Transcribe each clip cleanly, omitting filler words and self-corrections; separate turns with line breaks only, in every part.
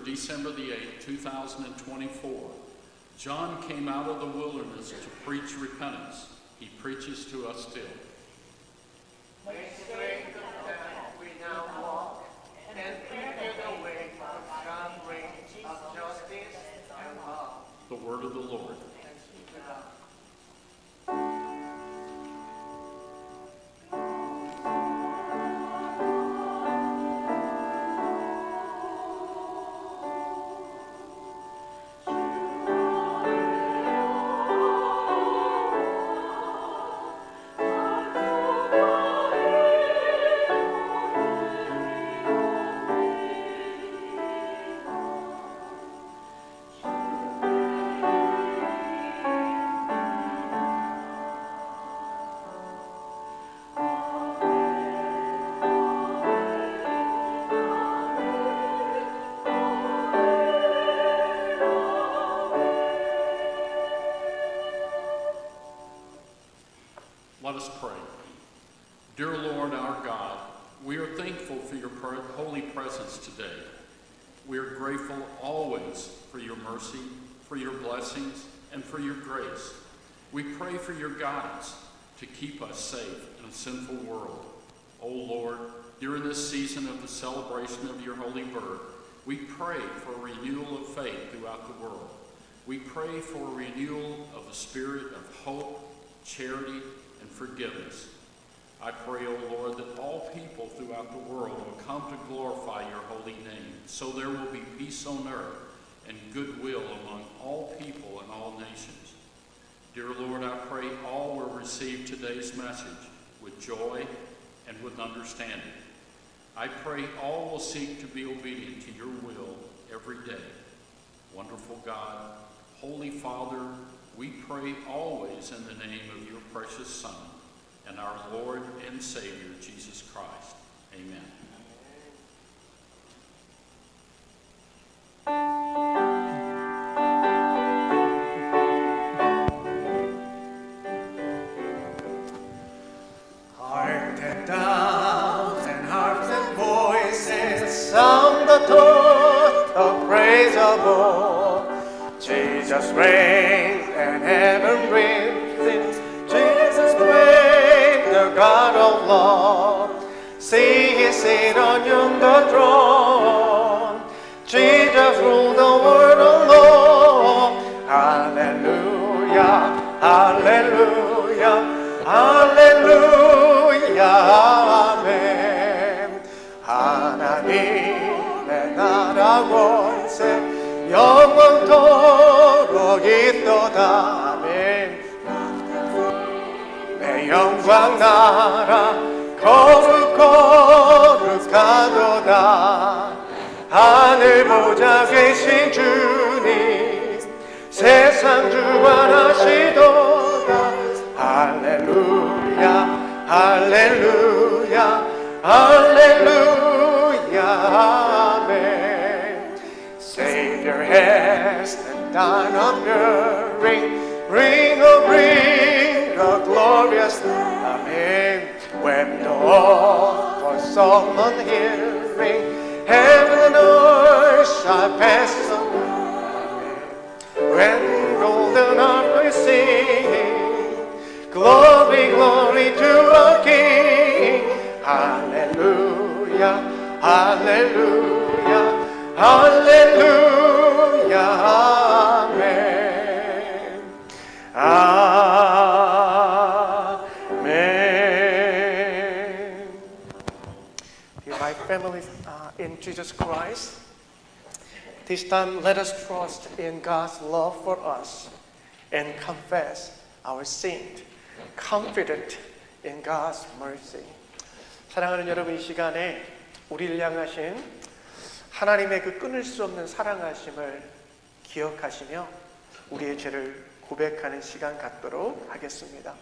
December the 8th, 2024. John came out of the wilderness to preach repentance. He preaches to us still.
Make straight the path we now walk, and prepare the way for God's reign of justice and love.
The word of the Lord.
Thanks be to God.
Let us pray. Dear Lord our God, we are thankful for your holy presence today. We are grateful always for your mercy, for your blessings, and for your grace. We pray for your guidance to keep us safe in a sinful world. O Lord, during this season of the celebration of your holy birth, we pray for a renewal of faith throughout the world. We pray for a renewal of the spirit of hope, charity, and forgiveness. I pray, O Lord, that all people throughout the world will come to glorify your holy name, so there will be peace on earth and goodwill among all people and all nations. Dear Lord, I pray all will receive today's message with joy and with understanding. I pray all will seek to be obedient to your will every day. Wonderful God, Holy Father, we pray always in the name of your precious Son and our Lord and Savior, Jesus Christ. Amen.
Hark the thousand harps and voices sound the tone of praise above. Jesus reigns and heaven reigns. Jesus reigns, the God of love. See his seat on yonder throne. Jesus rules the world alone. Hallelujah, hallelujah, hallelujah, 아멘. 하나님의 나라 권세 영원토록 있도다. 아멘. 내 영광 나라 거룩 거룩하도다. 하늘 보좌 계신 주님 세상 주관하시도다. 할렐루야 할렐루야 할렐루야 아멘. Savior has done appearing, ring a glorious amen. When the awful summon hearing, heaven and earth shall pass away. When golden harp is singing, glory, glory to our King. Hallelujah, hallelujah, hallelujah, amen. Amen. Dear my family in Jesus Christ, this time let us trust in God's love for us and confess our sin, confident in God's mercy. 사랑하는 여러분, 이 시간에 우리를 향하신 하나님의 그 끊을 수 없는 사랑하심을 기억하시며 우리의 죄를 고백하는 시간 갖도록 하겠습니다.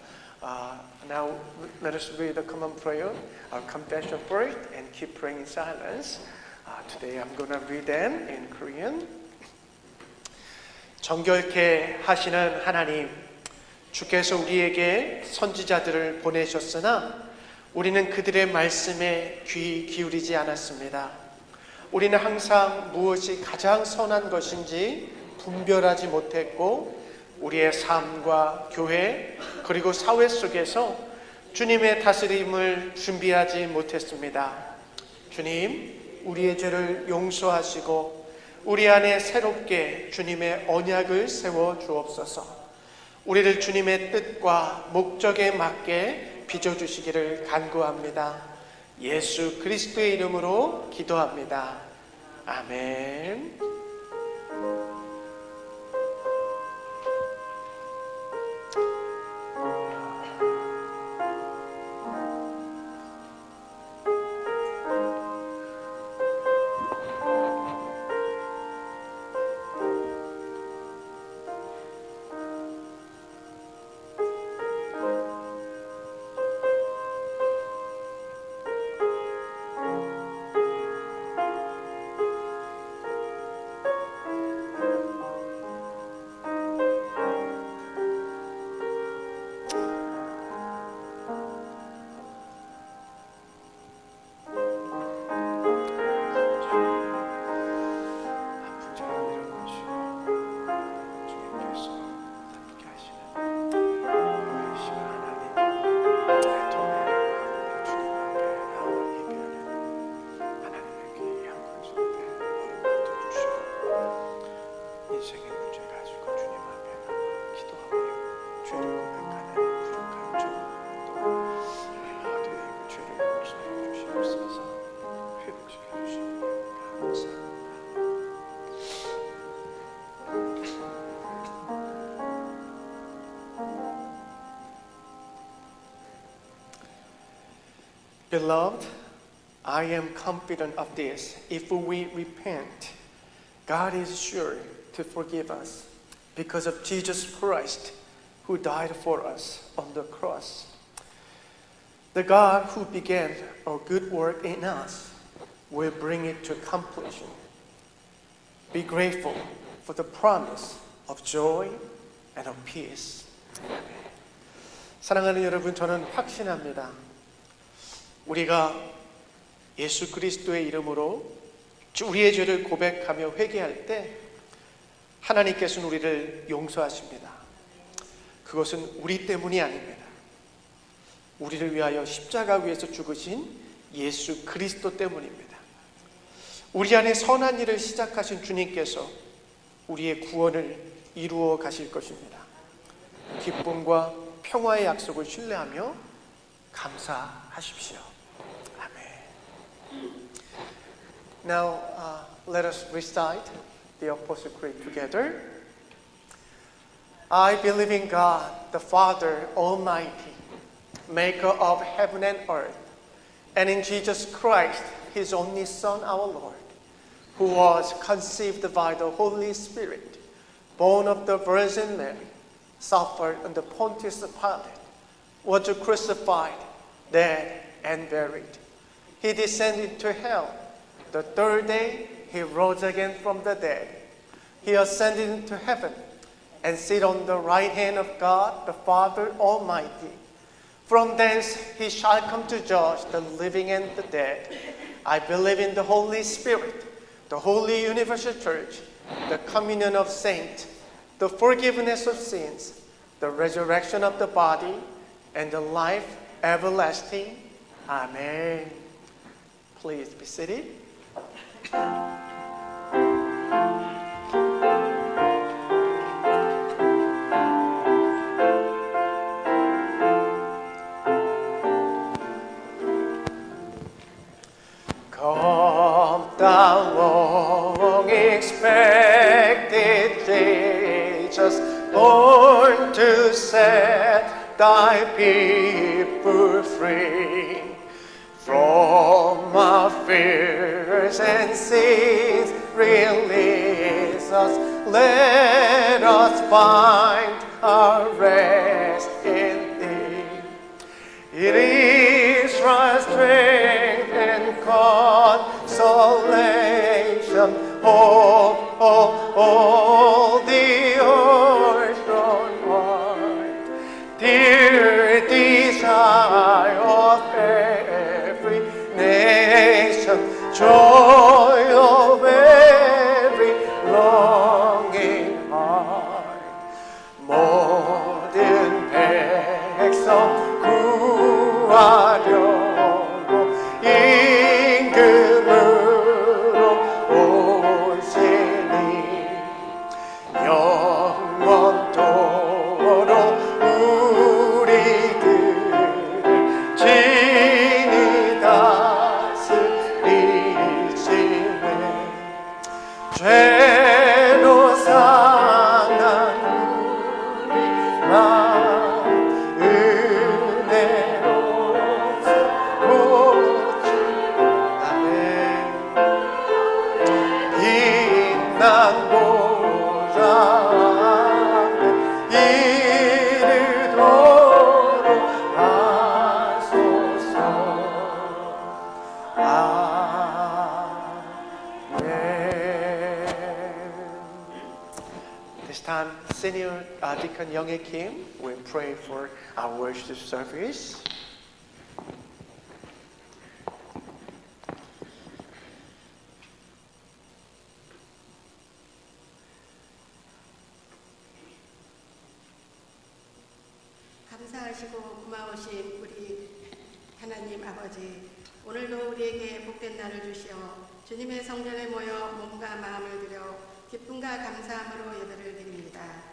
Now let us read the common prayer, our confession first, and keep praying in silence. Today I'm going to read them in Korean. 정결케 하시는 하나님, 주께서 우리에게 선지자들을 보내셨으나 우리는 그들의 말씀에 귀 기울이지 않았습니다. 우리는 항상 무엇이 가장 선한 것인지 분별하지 못했고 우리의 삶과 교회 그리고 사회 속에서 주님의 다스림을 준비하지 못했습니다. 주님, 우리의 죄를 용서하시고 우리 안에 새롭게 주님의 언약을 세워 주옵소서. 우리를 주님의 뜻과 목적에 맞게 빚어주시기를 간구합니다. 예수 그리스도의 이름으로 기도합니다. 아멘. Beloved, I am confident of this. If we repent, God is sure to forgive us because of Jesus Christ who died for us on the cross. The God who began a good work in us will bring it to completion. Be grateful for the promise of joy and of peace. 사랑하는 여러분, 저는 확신합니다. 우리가 예수 그리스도의 이름으로 우리의 죄를 고백하며 회개할 때 하나님께서는 우리를 용서하십니다. 그것은 우리 때문이 아닙니다. 우리를 위하여 십자가 위에서 죽으신 예수 그리스도 때문입니다. 우리 안에 선한 일을 시작하신 주님께서 우리의 구원을 이루어 가실 것입니다. 기쁨과 평화의 약속을 신뢰하며 감사하십시오. Now, let us recite the Apostle Creed together. I believe in God, the Father Almighty, maker of heaven and earth, and in Jesus Christ, His only Son, our Lord, who was conceived by the Holy Spirit, born of the Virgin Mary, suffered under Pontius Pilate, was crucified, dead, and buried. He descended to hell. The third day, He rose again from the dead. He ascended into heaven and sat on the right hand of God, the Father Almighty. From thence He shall come to judge the living and the dead. I believe in the Holy Spirit, the holy universal church, the communion of saints, the forgiveness of sins, the resurrection of the body, and the life everlasting. Amen. Please be seated. Come thou long expected Jesus, born to set thy people free from our fears and sins. Release us, let us find our rest in thee. It is our strength and consolation, all the earth wide, dear desire of every nation, joy of 죄로 상한 우리 마음 은혜로 고치다네 빛난 보좌 이르도록 하소서. This time, Senior Deacon Young Kim will pray for our worship service.
감사하시고 고마우신 우리 하나님 아버지, 오늘도 우리에게 복된 날을 주시어 주님의 성전에 모여 몸과 마음을 들여 기쁨과 감사함으로 예배를 드립니다.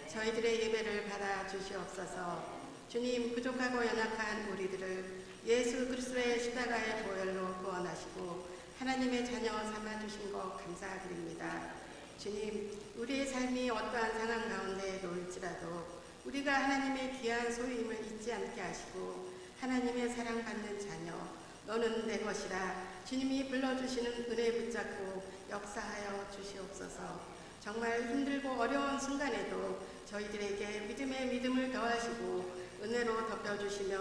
저희들의 예배를 받아 주시옵소서. 주님, 부족하고 연약한 우리들을 예수 그리스도의 십자가의 보혈로 구원하시고 하나님의 자녀 삼아주신 것 감사드립니다. 주님, 우리의 삶이 어떠한 상황 가운데 놓일지라도 우리가 하나님의 귀한 소유임을 잊지 않게 하시고 하나님의 사랑받는 자녀, 너는 내 것이라 주님이 불러주시는 은혜 붙잡고 역사하여 주시옵소서. 정말 힘들고 어려운 순간에도 저희들에게 믿음의 믿음을 더하시고 은혜로 덮여주시며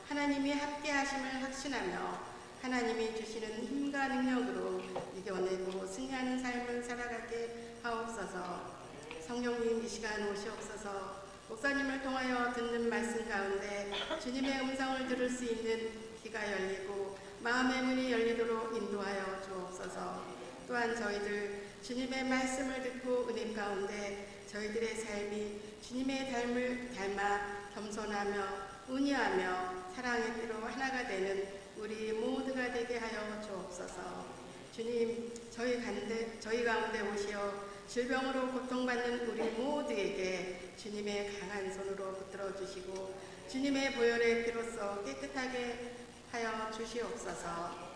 하나님이 함께 하심을 확신하며 하나님이 주시는 힘과 능력으로 이겨내고 승리하는 삶을 살아가게 하옵소서. 성령님, 이 시간 오시옵소서. 목사님을 통하여 듣는 말씀 가운데 주님의 음성을 들을 수 있는 귀가 열리고 마음의 문이 열리도록 인도하여 주옵소서. 또한 저희들 주님의 말씀을 듣고 은혜 가운데 저희들의 삶이 주님의 닮을 닮아 겸손하며 온유하며 사랑의 피로 하나가 되는 우리 모두가 되게 하여 주옵소서. 주님, 저희 가운데 오시어 질병으로 고통받는 우리 모두에게 주님의 강한 손으로 붙들어 주시고 주님의 보혈의 피로써 깨끗하게 하여 주시옵소서.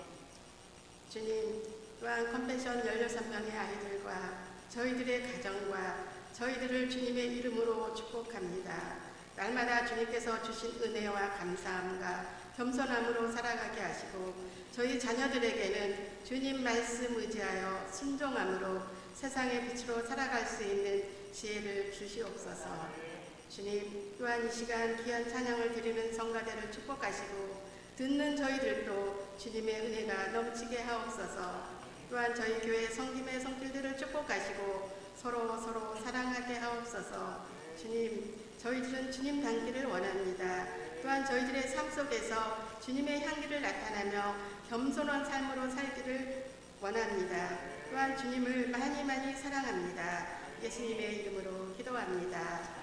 주님, 또한 컴패션 16명의 아이들과 저희들의 가정과 저희들을 주님의 이름으로 축복합니다. 날마다 주님께서 주신 은혜와 감사함과 겸손함으로 살아가게 하시고 저희 자녀들에게는 주님 말씀 의지하여 순종함으로 세상의 빛으로 살아갈 수 있는 지혜를 주시옵소서. 주님, 또한 이 시간 귀한 찬양을 드리는 성가대를 축복하시고 듣는 저희들도 주님의 은혜가 넘치게 하옵소서. 또한 저희 교회 성김의 성길들을 축복하시고 서로 사랑하게 하옵소서. 주님, 저희들은 주님 닮기를 원합니다. 또한 저희들의 삶 속에서 주님의 향기를 나타내며 겸손한 삶으로 살기를 원합니다. 또한 주님을 많이 사랑합니다. 예수님의 이름으로 기도합니다.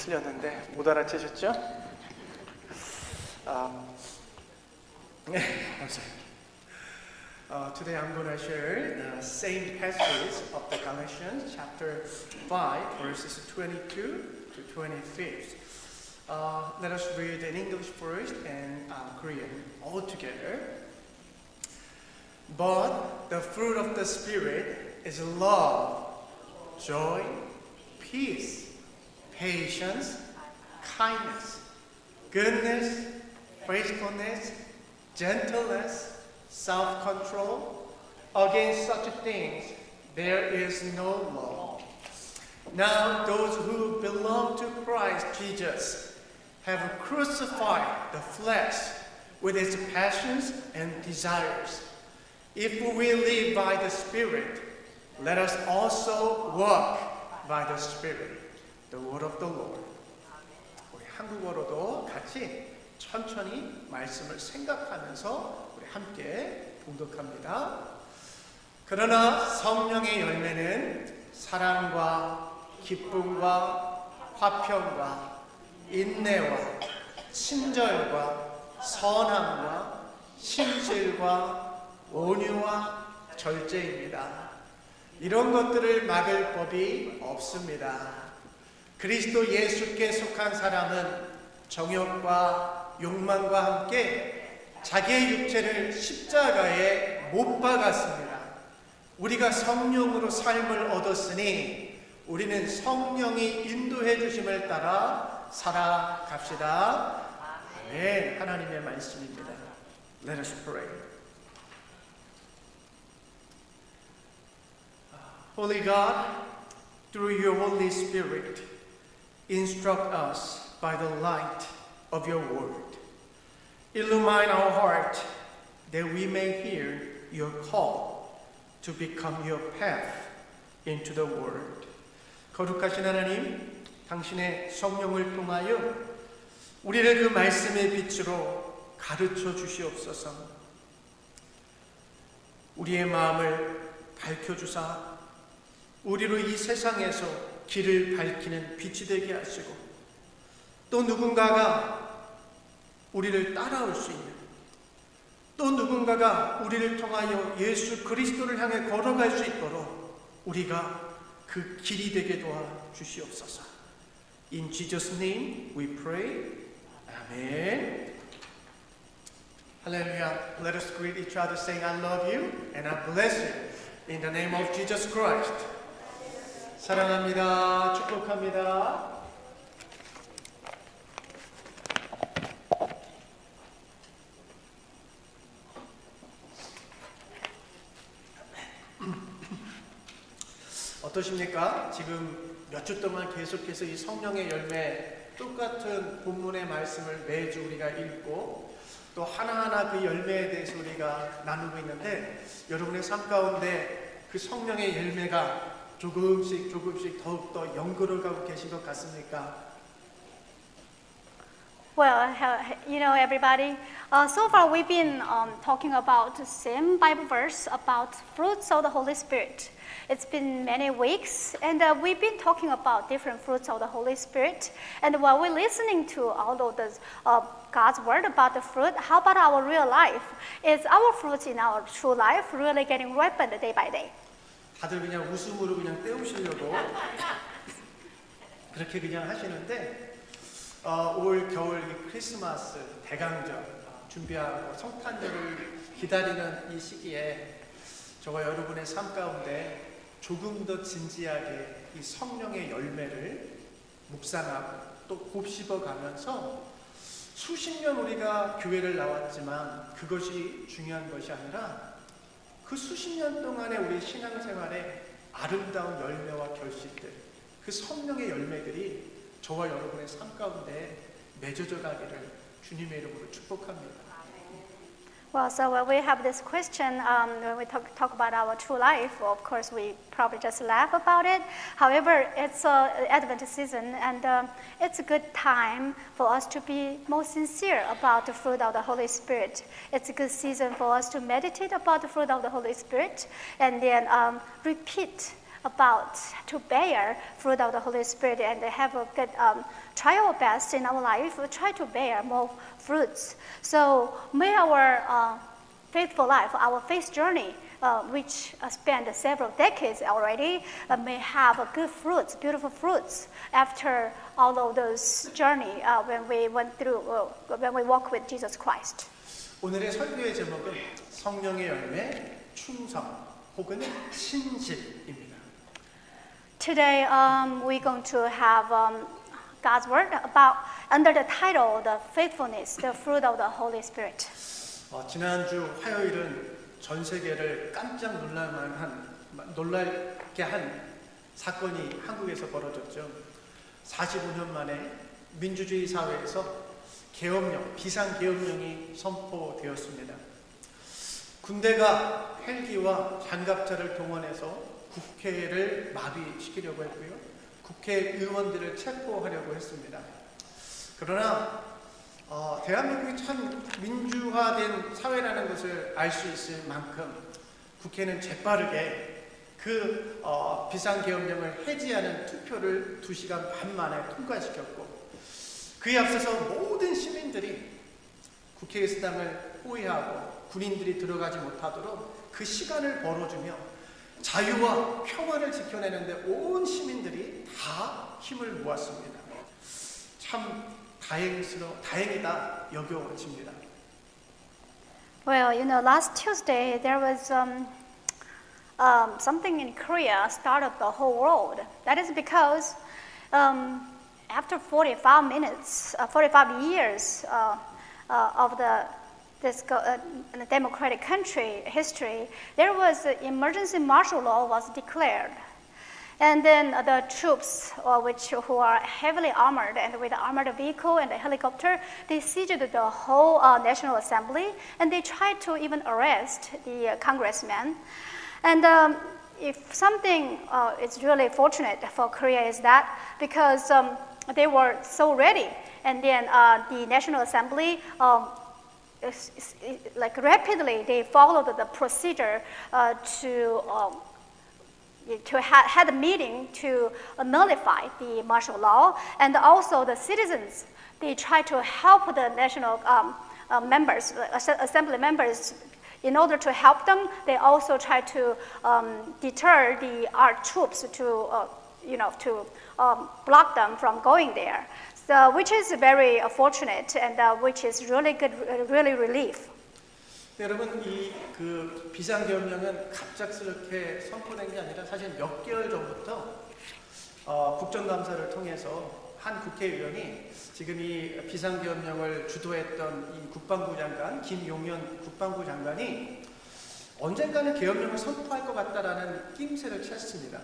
틀렸는데 못 알아채셨죠? 네, 감사합니다. Today I'm going to share the same passage of the Galatians chapter 5 verses 22 to 25. Let us read in English first and Korean all together. But the fruit of the Spirit is love, joy, peace, patience, kindness, goodness, faithfulness, gentleness, self-control. Against such things there is no law. Now those who belong to Christ Jesus have crucified the flesh with its passions and desires. If we live by the Spirit, let us also walk by the Spirit. The word of the Lord. 우리 한국어로도 같이 천천히 말씀을 생각하면서 우리 함께 봉독합니다. 그러나 성령의 열매는 사랑과 기쁨과 화평과 인내와 친절과 선함과 신실과 온유와 절제입니다. 이런 것들을 막을 법이 없습니다. 그리스도 예수께 속한 사람은 정욕과 욕망과 함께 자기의 육체를 십자가에 못 박았습니다. 우리가 성령으로 삶을 얻었으니 우리는 성령이 인도해 주심을 따라 살아갑시다. 아멘. 하나님의 말씀입니다. Let us pray. Holy God, through your Holy Spirit, instruct us by the light of your word. Illumine our heart that we may hear your call to become your path into the world. 거룩하신 하나님, 당신의 성령을 통하여 우리를 그 말씀의 빛으로 가르쳐 주시옵소서. 우리의 마음을 밝혀주사 우리로 이 세상에서 길을 밝히는 빛이 되게 하시고 또 누군가가 우리를 따라올 수 있는 또 누군가가 우리를 통하여 예수 그리스도를 향해 걸어갈 수 있도록 우리가 그 길이 되게 도와 주시옵소서. In Jesus' name we pray. Amen. Hallelujah. Let us greet each other saying, I love you and I bless you in the name of Jesus Christ. 사랑합니다. 축복합니다. 어떠십니까? 지금 몇 주 동안 계속해서 이 성령의 열매 똑같은 본문의 말씀을 매주 우리가 읽고 또 하나하나 그 열매에 대해서 우리가 나누고 있는데 여러분의 삶 가운데 그 성령의 열매가 조금씩 더욱더 연결해가고 계신 것 같습니까?
Well, everybody, so far we've been talking about the same Bible verse about fruits of the Holy Spirit. It's been many weeks, and we've been talking about different fruits of the Holy Spirit. And while we're listening to all of this, God's word about the fruit, how about our real life? Is our fruits in our true life really getting ripened day by day?
다들 그냥 웃음으로 그냥 때우시려고 그렇게 그냥 하시는데 올 겨울 이 크리스마스 대강절 준비하고 성탄절을 기다리는 이 시기에 저와 여러분의 삶 가운데 조금 더 진지하게 이 성령의 열매를 묵상하고 또 곱씹어 가면서 수십 년 우리가 교회를 나왔지만 그것이 중요한 것이 아니라 그 수십 년 동안의 우리 신앙생활의 아름다운 열매와 결실들, 그 성령의 열매들이 저와 여러분의 삶 가운데 맺어져 가기를 주님의 이름으로 축복합니다.
Well, so when we have this question, when we talk about our true life, well, of course we probably just laugh about it. However, it's Advent season, and it's a good time for us to be more sincere about the fruit of the Holy Spirit. It's a good season for us to meditate about the fruit of the Holy Spirit, and then repeat about to bear fruit of the Holy Spirit, and have a good try our best in our life, try to bear more fruits. So may our faithful life, our faith journey, which spanned several decades already, may have good fruits, beautiful fruits after all of those journey when we went through, when we walk with Jesus Christ.
오늘의 설교의 제목은 성령의 열매, 충성 혹은 신실입니다.
Today, we're going to have God's word about under the title, the faithfulness, the fruit of the Holy Spirit.
지난주 화요일은 전 세계를 깜짝 놀랄게 한 사건이 한국에서 벌어졌죠. 45년 만에 민주주의 사회에서 계엄령, 비상계엄령이 선포되었습니다. 군대가 헬기와 장갑차를 동원해서 국회를 마비시키려고 했고요. 국회의원들을 체포하려고 했습니다. 그러나 대한민국이 참 민주화된 사회라는 것을 알 수 있을 만큼 국회는 재빠르게 그 비상계엄령을 해지하는 투표를 2시간 반 만에 통과시켰고, 그에 앞서서 모든 시민들이 국회의 수당을 호위하고 군인들이 들어가지 못하도록 그 시간을 벌어주며 자유와 평화를 지켜내는데 온 시민들이 다 힘을 모았습니다. 참 다행이다 여겨집니다.
Well, last Tuesday there was something in Korea started the whole world. That is because after 45 years of this democratic country history, there was an emergency martial law was declared. And then the troops, who are heavily armored and with armored vehicle and a helicopter, they seized the whole National Assembly, and they tried to even arrest the congressman. And if something is really fortunate for Korea is that because they were so ready, and then the National Assembly rapidly they followed the procedure to had a meeting to nullify the martial law, and also the citizens they try to help the national assembly members. In order to help them, they also try to deter our troops to block them from going there. So, which is very fortunate, and which is really good, really relief.
여러분, 그 비상계엄령은 갑작스럽게 선포된 게 아니라 사실 몇 개월 전부터 국정감사를 통해서 한 국회의원이 지금 이 비상계엄령을 주도했던 이 국방부 장관 김용현 국방부 장관이 언젠가는 계엄령을 선포할 것 같다라는 낌새를 챘습니다.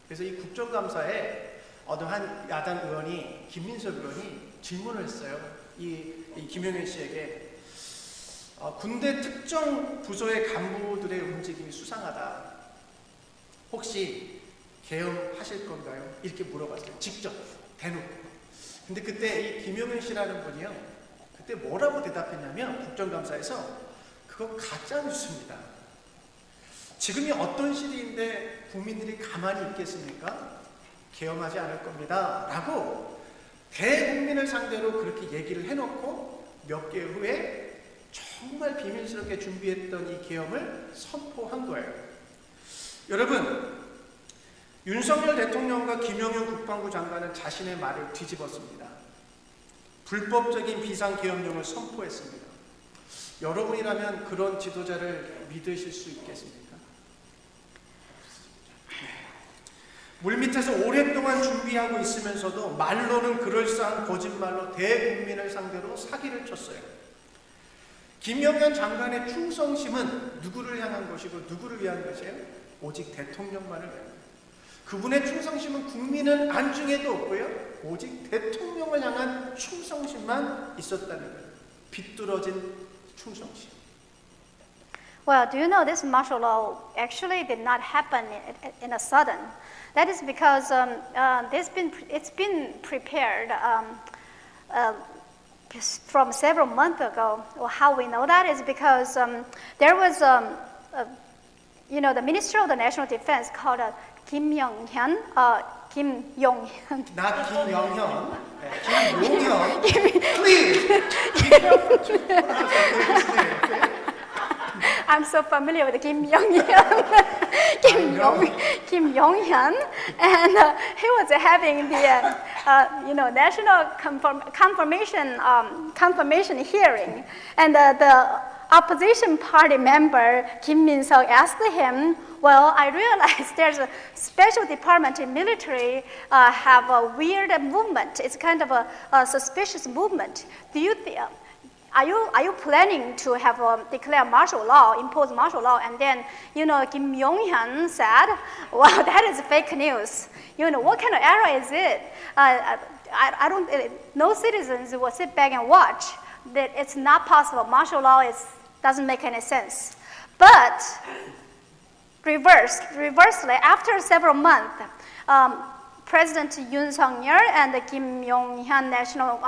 그래서 이 국정감사에 어느 한 야당 의원이 김민석 의원이 질문을 했어요. 이 김용현 씨에게 군대 특정 부서의 간부들의 움직임이 수상하다. 혹시 계엄하실 건가요? 이렇게 물어봤어요. 직접 대놓고. 근데 그때 이 김용현 씨라는 분이요. 그때 뭐라고 대답했냐면 국정감사에서 그거 가짜 뉴스입니다. 지금이 어떤 시대인데 국민들이 가만히 있겠습니까? 계엄하지 않을 겁니다. 라고 대국민을 상대로 그렇게 얘기를 해놓고 몇 개월 후에 정말 비밀스럽게 준비했던 이 계엄을 선포한 거예요. 여러분, 윤석열 대통령과 김용현 국방부 장관은 자신의 말을 뒤집었습니다. 불법적인 비상계엄령을 선포했습니다. 여러분이라면 그런 지도자를 믿으실 수 있겠습니까? 물밑에서 오랫동안 준비하고 있으면서도 말로는 그럴싸한 거짓말로 대국민을 상대로 사기를 쳤어요. 김용현 장관의 충성심은 누구를 향한 것이고 누구를 위한 것이에요? 오직 대통령만을 위한 거예요. 그분의 충성심은 국민은 안중에도 없고요. 오직 대통령을 향한 충성심만 있었다는 거예요. 비뚤어진 충성심.
Well, do you know this martial law actually did not happen in a sudden? That is because it's been prepared from several months ago. Well, how we know that is because there was, the Minister of the National Defense called Kim Yong-hyun. 김용현.
Not 김영현. 김용현. Please. Be careful to pronounce his name, okay?
I'm so familiar with Kim Yong-hyun. Kim Yong-hyun, and he was having the national confirmation hearing, and the opposition party member Kim Min-seok asked him, "Well, I realize there's a special department in military have a weird movement. It's kind of a suspicious movement. Do you think?" Are you planning to have declare martial law, impose martial law? And then, Kim Yong-hyun said, "Well, that is fake news. What kind of era is it? I don't. No citizens will sit back and watch. That it's not possible. Martial law doesn't make any sense." But reversely, after several months. President Yoon Suk-yeol and the Kim Yong-hyun national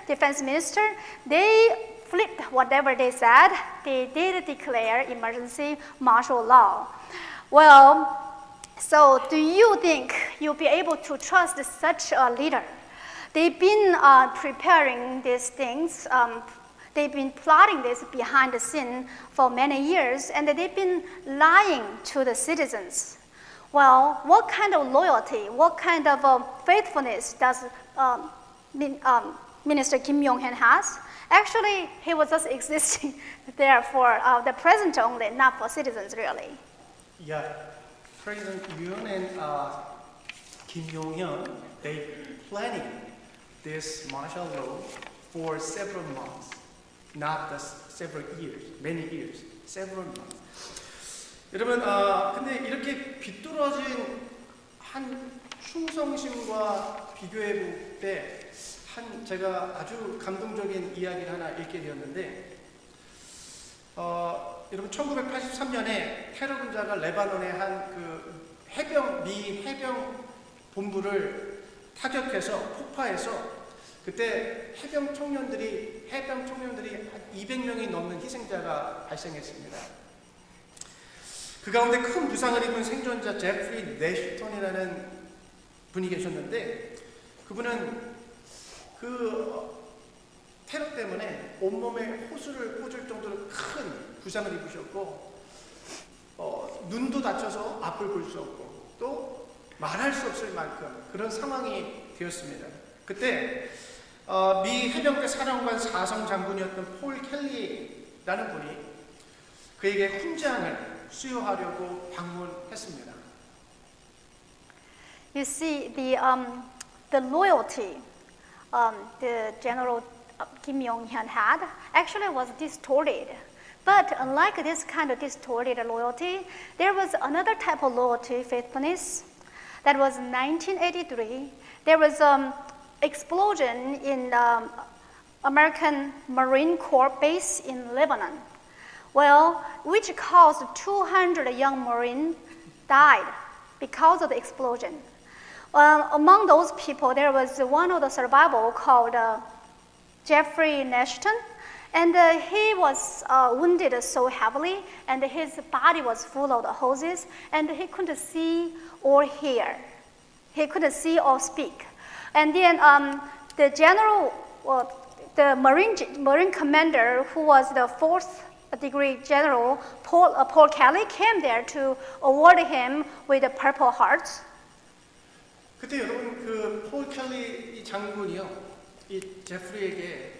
defense minister, they flipped whatever they said. They did declare emergency martial law. Well, so do you think you'll be able to trust such a leader? They've been preparing these things. They've been plotting this behind the scene for many years, and they've been lying to the citizens. Well, what kind of loyalty, what kind of faithfulness does Minister Kim Yong-hyun has? Actually, he was just existing there for the president only, not for citizens really.
Yeah, President Yoon and Kim Yong-hyun, they planning this martial law for several months, not just several years, many years, several months. 여러분, 근데 이렇게 비뚤어진 한 충성심과 비교해 볼 때 제가 아주 감동적인 이야기를 하나 읽게 되었는데, 여러분 1983년에 테러 분자가 레바논의 한 미 해병 본부를 타격해서 폭파해서 그때 해병 청년들이 한 200명이 넘는 희생자가 발생했습니다. 그 가운데 큰 부상을 입은 생존자 제프리 내슈턴이라는 분이 계셨는데, 그분은 그 테러 때문에 온몸에 호수를 꽂을 정도로 큰 부상을 입으셨고, 눈도 다쳐서 앞을 볼 수 없고 또 말할 수 없을 만큼 그런 상황이 되었습니다. 그때 미 해병대 사령관 4성 장군이었던 폴 켈리라는 분이 그에게 훈장을 수여하려고 방문했습니다.
You see, the loyalty the General Kim Yong-hyun had actually was distorted. But unlike this kind of distorted loyalty, there was another type of loyalty, faithfulness. That was 1983. There was explosion in American Marine Corps base in Lebanon. Well, which caused 200 young Marines died because of the explosion. Among those people, there was one of the survivors called Jeffrey Nashton, and he was wounded so heavily, and his body was full of the hoses, and he couldn't see or hear. He couldn't see or speak. And then the general, the Marine commander, who was the 4th degree general, Paul Kelly, came there to award him with the Purple Heart.
그때 여러분 그 폴 켈리 이 장군이요, 이 제프리에게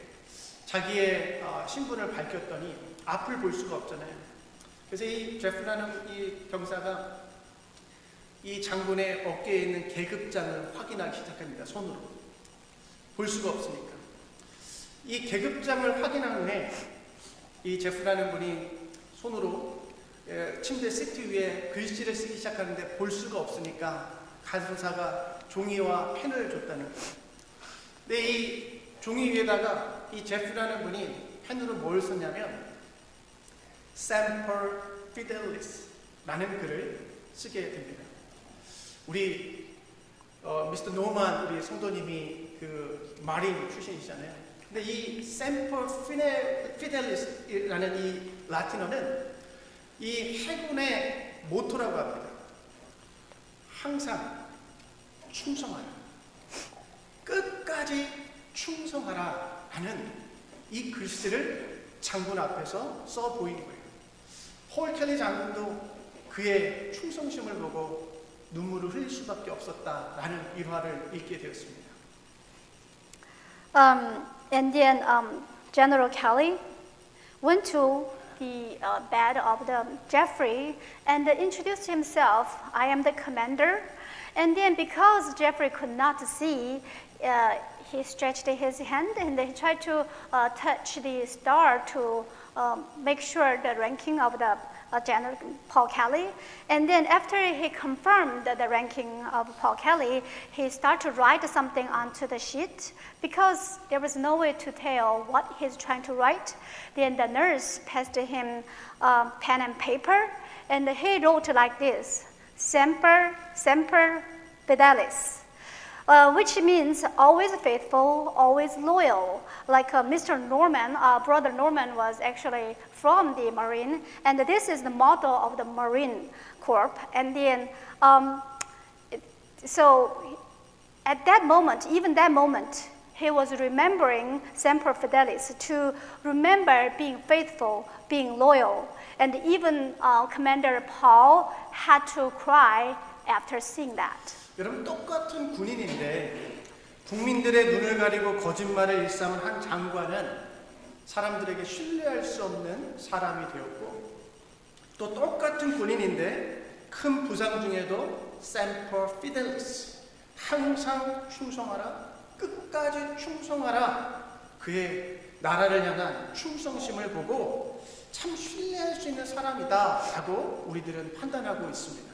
자기의 신분을 밝혔더니 앞을 볼 수가 없잖아요. 그래서 이 제프라는 이 병사가 이 장군의 어깨에 있는 계급장을 확인하기 시작합니다. 손으로 볼 수가 없으니까. 이 계급장을 확인한 후에 이 제프라는 분이 손으로 침대 시트 위에 글씨를 쓰기 시작하는데 볼 수가 없으니까 간호사가 종이와 펜을 줬다는 거예요. 근데 이 종이 위에다가 이 제프라는 분이 펜으로 뭘 썼냐면 Semper Fidelis라는 글을 쓰게 됩니다. 우리 미스터 노만 우리 성도님이 그 마린 출신이잖아요. 근데 이 Semper Fidelis라는 이 라틴어는 이 해군의 모토라고 합니다. 항상 충성하라. 끝까지 충성하라 하는 이 글씨를 장군 앞에서 써 보인 거예요. 폴 켈리 장군도 그의 충성심을 보고 눈물을 흘릴 수밖에 없었다라는 일화를 읽게 되었습니다.
And then General Kelly went to the bed of the Jeffrey and introduced himself. I am the commander. And then because Jeffrey could not see, he stretched his hand and he tried to touch the star to make sure the ranking of the General Paul Kelly. And then after he confirmed the ranking of Paul Kelly, he started to write something onto the sheet because there was no way to tell what he's trying to write. Then the nurse passed him pen and paper, and he wrote like this: Semper Fidelis. Which means always faithful, always loyal. Like Mr. Norman, Brother Norman was actually from the Marine, and this is the motto of the Marine Corps. And then, so at that moment, even that moment, he was remembering Semper Fidelis, to remember being faithful, being loyal. And even Commander Paul had to cry after seeing that.
여러분, 똑같은 군인인데 국민들의 눈을 가리고 거짓말을 일삼은 한 장관은 사람들에게 신뢰할 수 없는 사람이 되었고, 또 똑같은 군인인데 큰 부상 중에도 Semper Fidelis, 항상 충성하라, 끝까지 충성하라, 그의 나라를 향한 충성심을 보고 참 신뢰할 수 있는 사람이다 라고 우리들은 판단하고 있습니다.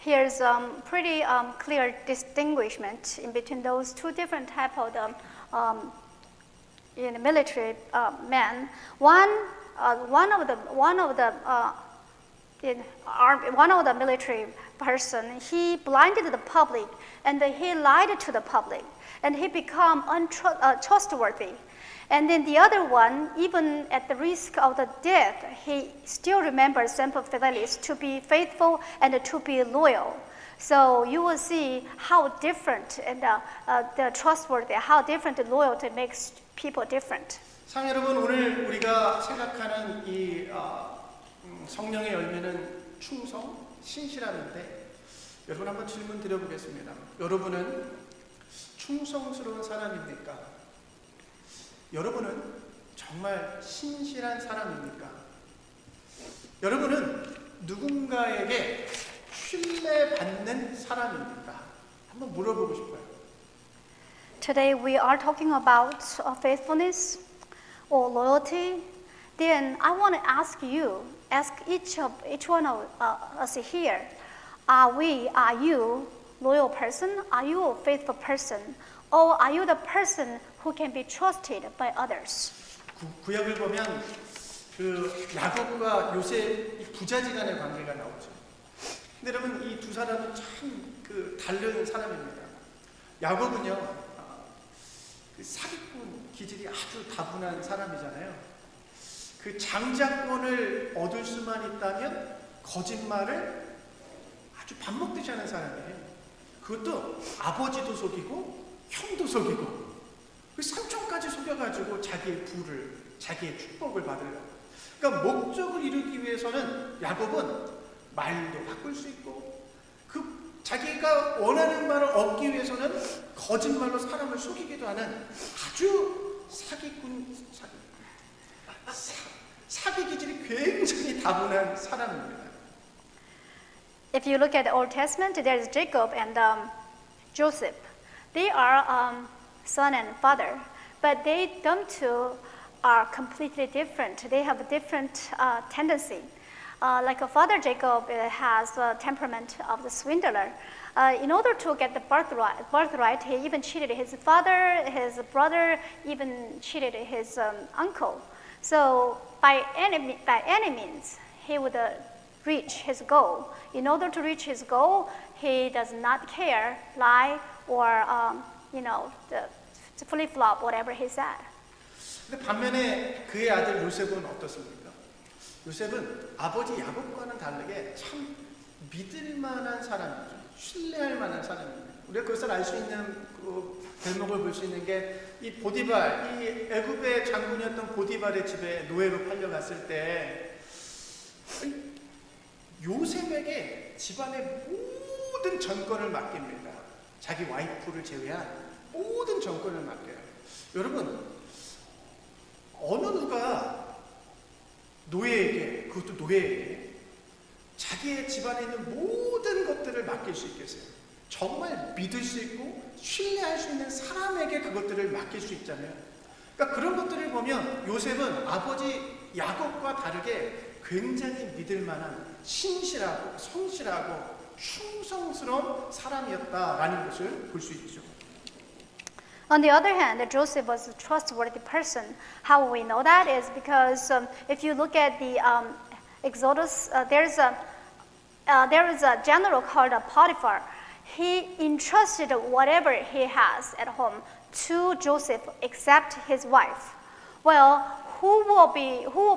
Here's pretty clear distinguishment in between those two different type of in the military men. One of the military person, he blinded the public and he lied to the public and he become untrustworthy. And then the other one, even at the risk of the death, he still remembers Semper Fidelis, to be faithful and to be loyal. So you will see how different and the trustworthy, how different the loyalty makes people different.
상 여러분, 오늘 우리가 생각하는 이 성령의 열매는 충성, 신실함인데, 여러분 한번 질문 드려보겠습니다. 여러분은 충성스러운 사람입니까? 여러분은 정말 신실한 사람입니까? 여러분은 누군가에게 신뢰받는 사람입니까? 한번 물어보고 싶어요.
Today we are talking about faithfulness or loyalty. Then I want to ask you, ask each one of us here, are you loyal person? Are you a faithful person? Or are you the person who can be trusted by others?
구약을 보면 그 야곱과 요셉 부자지간의 관계가 나오죠. 근데 여러분, 이 두 사람은 참 그 다른 사람입니다. 야곱은요, 그 사기꾼 기질이 아주 다분한 사람이잖아요. 그 장자권을 얻을 수만 있다면 거짓말을 아주 밥 먹듯이 하는 사람이에요. 그것도 아버지도 속이고 형도 속이고 그 삼촌까지 속여가지고 자기의 부를, 자기의 축복을 받으려고. 그러니까 목적을 이루기 위해서는 야곱은 말도 바꿀 수 있고, 그 자기가 원하는 말을 얻기 위해서는 거짓말로 사람을 속이기도 하는 아주 사기 기질이 굉장히 다분한 사람입니다.
If you look at the Old Testament, there's Jacob and Joseph. They are son and father, but them two are completely different. They have a different tendency. Like a father, Jacob has a temperament of the swindler. In order to get the birthright, he even cheated his father, his brother, even cheated his uncle. So by any means, he would reach his goal. In order to reach his goal, he does not care, lie, or flip-flop whatever he said.
근데 반면에 그의 아들 요셉은 어떻습니까? 요셉은 아버지 야곱과는 다르게 참 믿을 만한 사람이죠. 신뢰할 만한 사람입니다. 우리가 그것을 알 수 있는 그 대목을 볼 수 있는 게 이 보디발, 이 애굽의 장군이었던 보디발의 집에 노예로 팔려갔을 때 요셉에게 집안의 모든 전권을 맡깁니다. 자기 와이프를 제외한 모든 전권을 맡겨요. 여러분, 어느 누가 노예에게, 그것도 노예에게 자기의 집안에 있는 모든 것들을 맡길 수 있겠어요? 정말 믿을 수 있고 신뢰할 수 있는 사람에게 그것들을 맡길 수 있잖아요. 그러니까 그런 것들을 보면 요셉은 아버지 야곱과 다르게 굉장히 믿을 만한 신실하고 성실하고 충성스러운 사람이었다라는 것을 볼 수 있죠.
On the other hand, Joseph was a trustworthy person. How we know that is because if you look at the Exodus, there is a general called Potiphar. He entrusted whatever he has at home to Joseph except his wife. Well, who will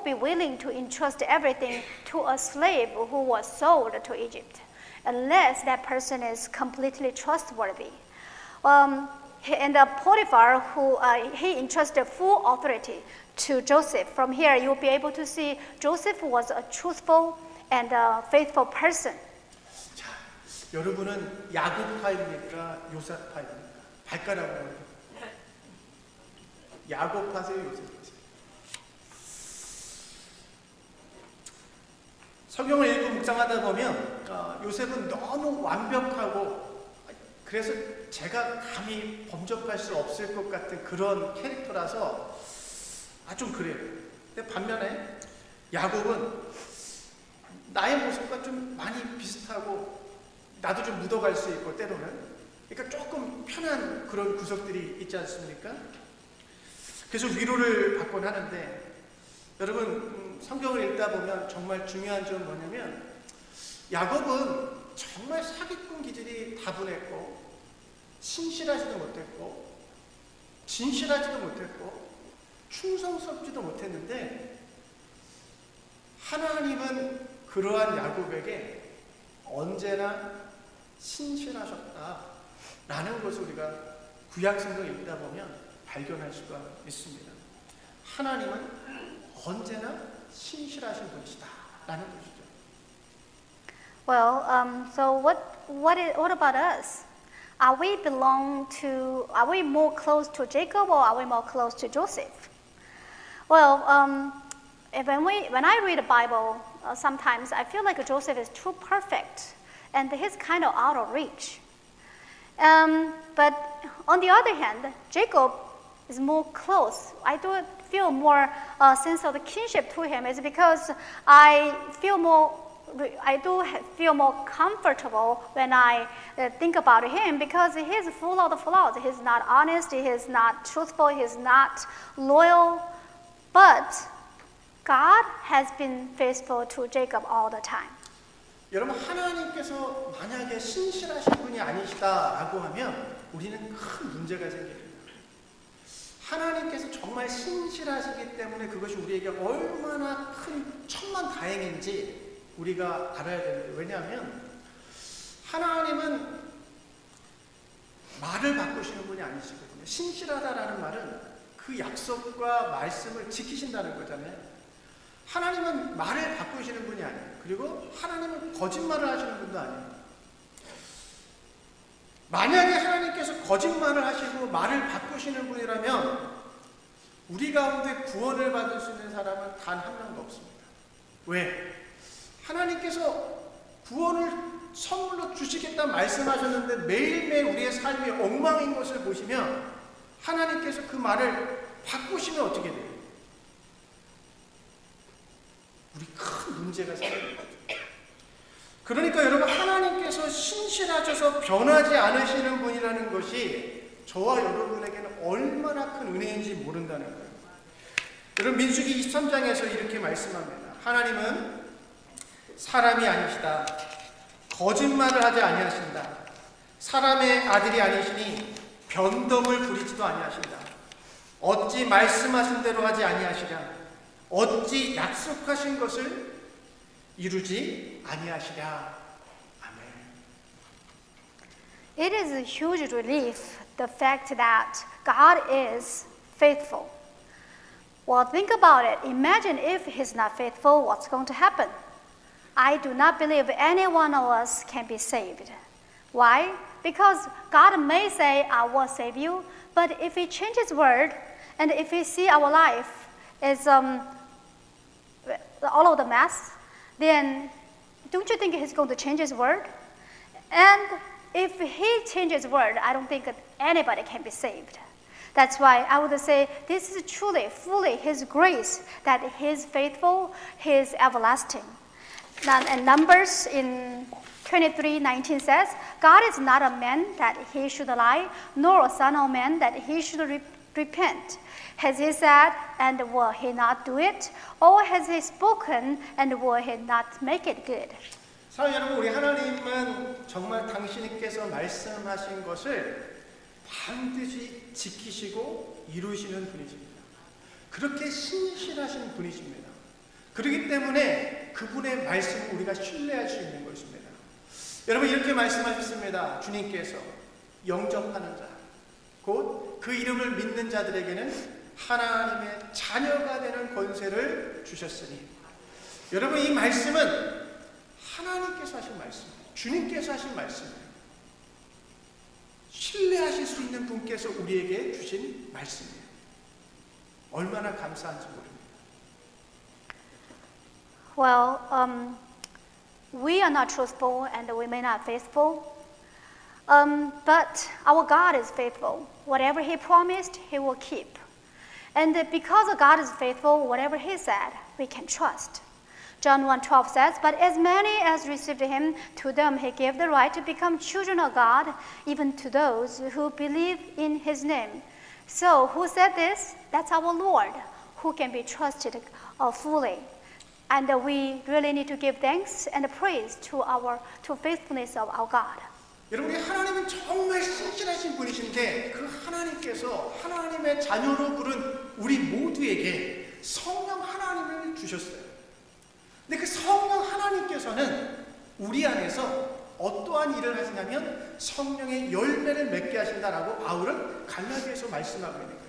be willing to entrust everything to a slave who was sold to Egypt, unless that person is completely trustworthy? And Potiphar, who he entrusted full authority to Joseph. From here, you'll be able to see Joseph was a truthful and faithful person.
자, 여러분은 야곱파입니까? 요셉파입니까? 발가락으로 야곱파세요, 요셉파세요? 성경을 읽고 묵상하다 보면 요셉은 너무 완벽하고 그래서 제가 감히 범접할 수 없을 것 같은 그런 캐릭터라서 좀 그래요. 근데 반면에 야곱은 나의 모습과 좀 많이 비슷하고 나도 좀 묻어갈 수 있고 때로는 그러니까 조금 편한 그런 구석들이 있지 않습니까? 그래서 위로를 받곤 하는데 여러분 성경을 읽다 보면 정말 중요한 점은 뭐냐면 야곱은 정말 사기꾼 기질이 다분했고 신실하지도 못했고 진실하지도 못했고 충성스럽지도 못했는데 하나님은 그러한 야곱에게 언제나 신실하셨다라는 것을 우리가 구약성경을 읽다 보면 발견할 수가 있습니다. 하나님은 언제나 신실하신 분이시다라는 것이죠.
Well, so what about us? Are we more close to Jacob or are we more close to Joseph? Well, when I read the Bible, sometimes I feel like Joseph is too perfect and he's kind of out of reach. But on the other hand, Jacob is more close. I do feel more sense of the kinship to him. It's because I do feel more comfortable when I think about him because he's full of the flaws. He's not honest, he's not truthful, he's not loyal. But God has been faithful to Jacob all the time.
여러분 하나님께서 만약에 신실하신 분이 아니시다라고 하면 우리는 큰 문제가 생깁니다. 하나님께서 정말 신실하시기 때문에 그것이 우리에게 얼마나 큰 천만다행인지 우리가 알아야 되는데 왜냐하면 하나님은 말을 바꾸시는 분이 아니시거든요. 신실하다라는 말은 그 약속과 말씀을 지키신다는 거잖아요. 하나님은 말을 바꾸시는 분이 아니에요. 그리고 하나님은 거짓말을 하시는 분도 아니에요. 만약에 하나님께서 거짓말을 하시고 말을 바꾸시는 분이라면 우리 가운데 구원을 받을 수 있는 사람은 단 한 명도 없습니다. 왜? 하나님께서 구원을 선물로 주시겠다 말씀하셨는데 매일매일 우리의 삶이 엉망인 것을 보시면 하나님께서 그 말을 바꾸시면 어떻게 돼요? 우리 큰 문제가 생기는 거죠. 그러니까 여러분 하나님께서 신실하셔서 변하지 않으시는 분이라는 것이 저와 여러분에게는 얼마나 큰 은혜인지 모른다는 거예요. 여러분 민수기 23장에서 이렇게 말씀합니다. 하나님은 사람이 아니시다. 거짓말을 하지 아니하신다. 사람의 아들이 아니시니 변덕을 부리지도 아니하신다. 어찌 말씀하신 대로 하지 아니하시랴. 어찌 약속하신 것을 이루지 아니하시랴. 아멘.
It is a huge relief, the fact that God is faithful. Well, think about it. Imagine if He's not faithful, what's going to happen? I do not believe any one of us can be saved. Why? Because God may say, I will save you, but if He changes His word, and if He see our life is all of the mess, then don't you think He's going to change His word? And if He changes His word, I don't think that anybody can be saved. That's why I would say this is truly, fully His grace, that He is faithful, He is everlasting. Now, and Numbers in 23:19 says, God is not a man that He should lie, nor a son of man that He should repent. Has He said, and will He not do it? Or has He spoken, and will He not make it good?
사랑하는 여러분, 우리 하나님은 정말 당신께서 말씀하신 것을 반드시 지키시고 이루시는 분이십니다. 그렇게 신실하신 분이십니다. 그렇기 때문에 그분의 말씀을 우리가 신뢰할 수 있는 것입니다. 여러분, 이렇게 말씀하셨습니다. 주님께서 영접하는 자, 곧 그 이름을 믿는 자들에게는 하나님의 자녀가 되는 권세를 주셨으니, 여러분, 이 말씀은 하나님께서 하신 말씀이에요. 주님께서 하신 말씀이에요. 신뢰하실 수 있는 분께서 우리에게 주신 말씀이에요. 얼마나 감사한지 모릅니다.
Well, we are not truthful and we may not faithful, but our God is faithful. Whatever He promised, He will keep. And because God is faithful, whatever He said, we can trust. John 1:12 says, but as many as received Him, to them He gave the right to become children of God, even to those who believe in His name. So who said this? That's our Lord, who can be trusted fully. And we really need to give thanks and praise to faithfulness of our God.
여러분, 하나님은 정말 신실하신 분이신데 그 하나님께서 하나님의 자녀로 부른 우리 모두에게 성령 하나님을 주셨어요. 근데 그 성령 하나님께서는 우리 안에서 어떠한 일을 하시냐면 성령의 열매를 맺게 하신다라고 바울은 갈라디아서 말씀하고 있는 거예요.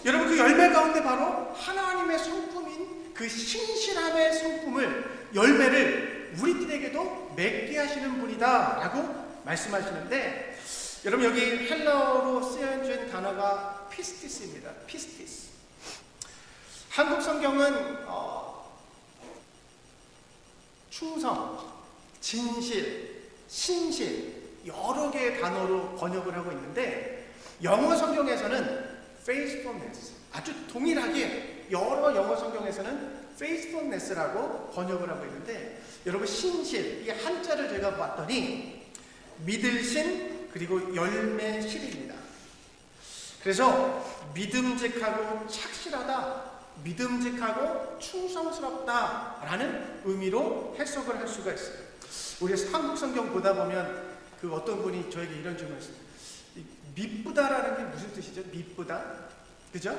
여러분, 그 열매 가운데 바로 하나님의 성품인 그 신실함의 성품을, 열매를 우리들에게도 맺게 하시는 분이다라고 말씀하시는데, 여러분, 여기 헬라어로 쓰여진 단어가 피스티스입니다. 피스티스. 한국 성경은 충성, 진실, 신실 여러 개의 단어로 번역을 하고 있는데, 영어 성경에서는 faithfulness, 아주 동일하게 여러 영어 성경에서는 faithfulness라고 번역을 하고 있는데, 여러분, 신실, 이 한자를 제가 봤더니 믿을신 그리고 열매실입니다. 그래서 믿음직하고 착실하다, 믿음직하고 충성스럽다라는 의미로 해석을 할 수가 있어요. 우리 한국 성경 보다 보면 그 어떤 분이 저에게 이런 질문을 했어요. 미쁘다라는 게 무슨 뜻이죠? 미쁘다, 그죠?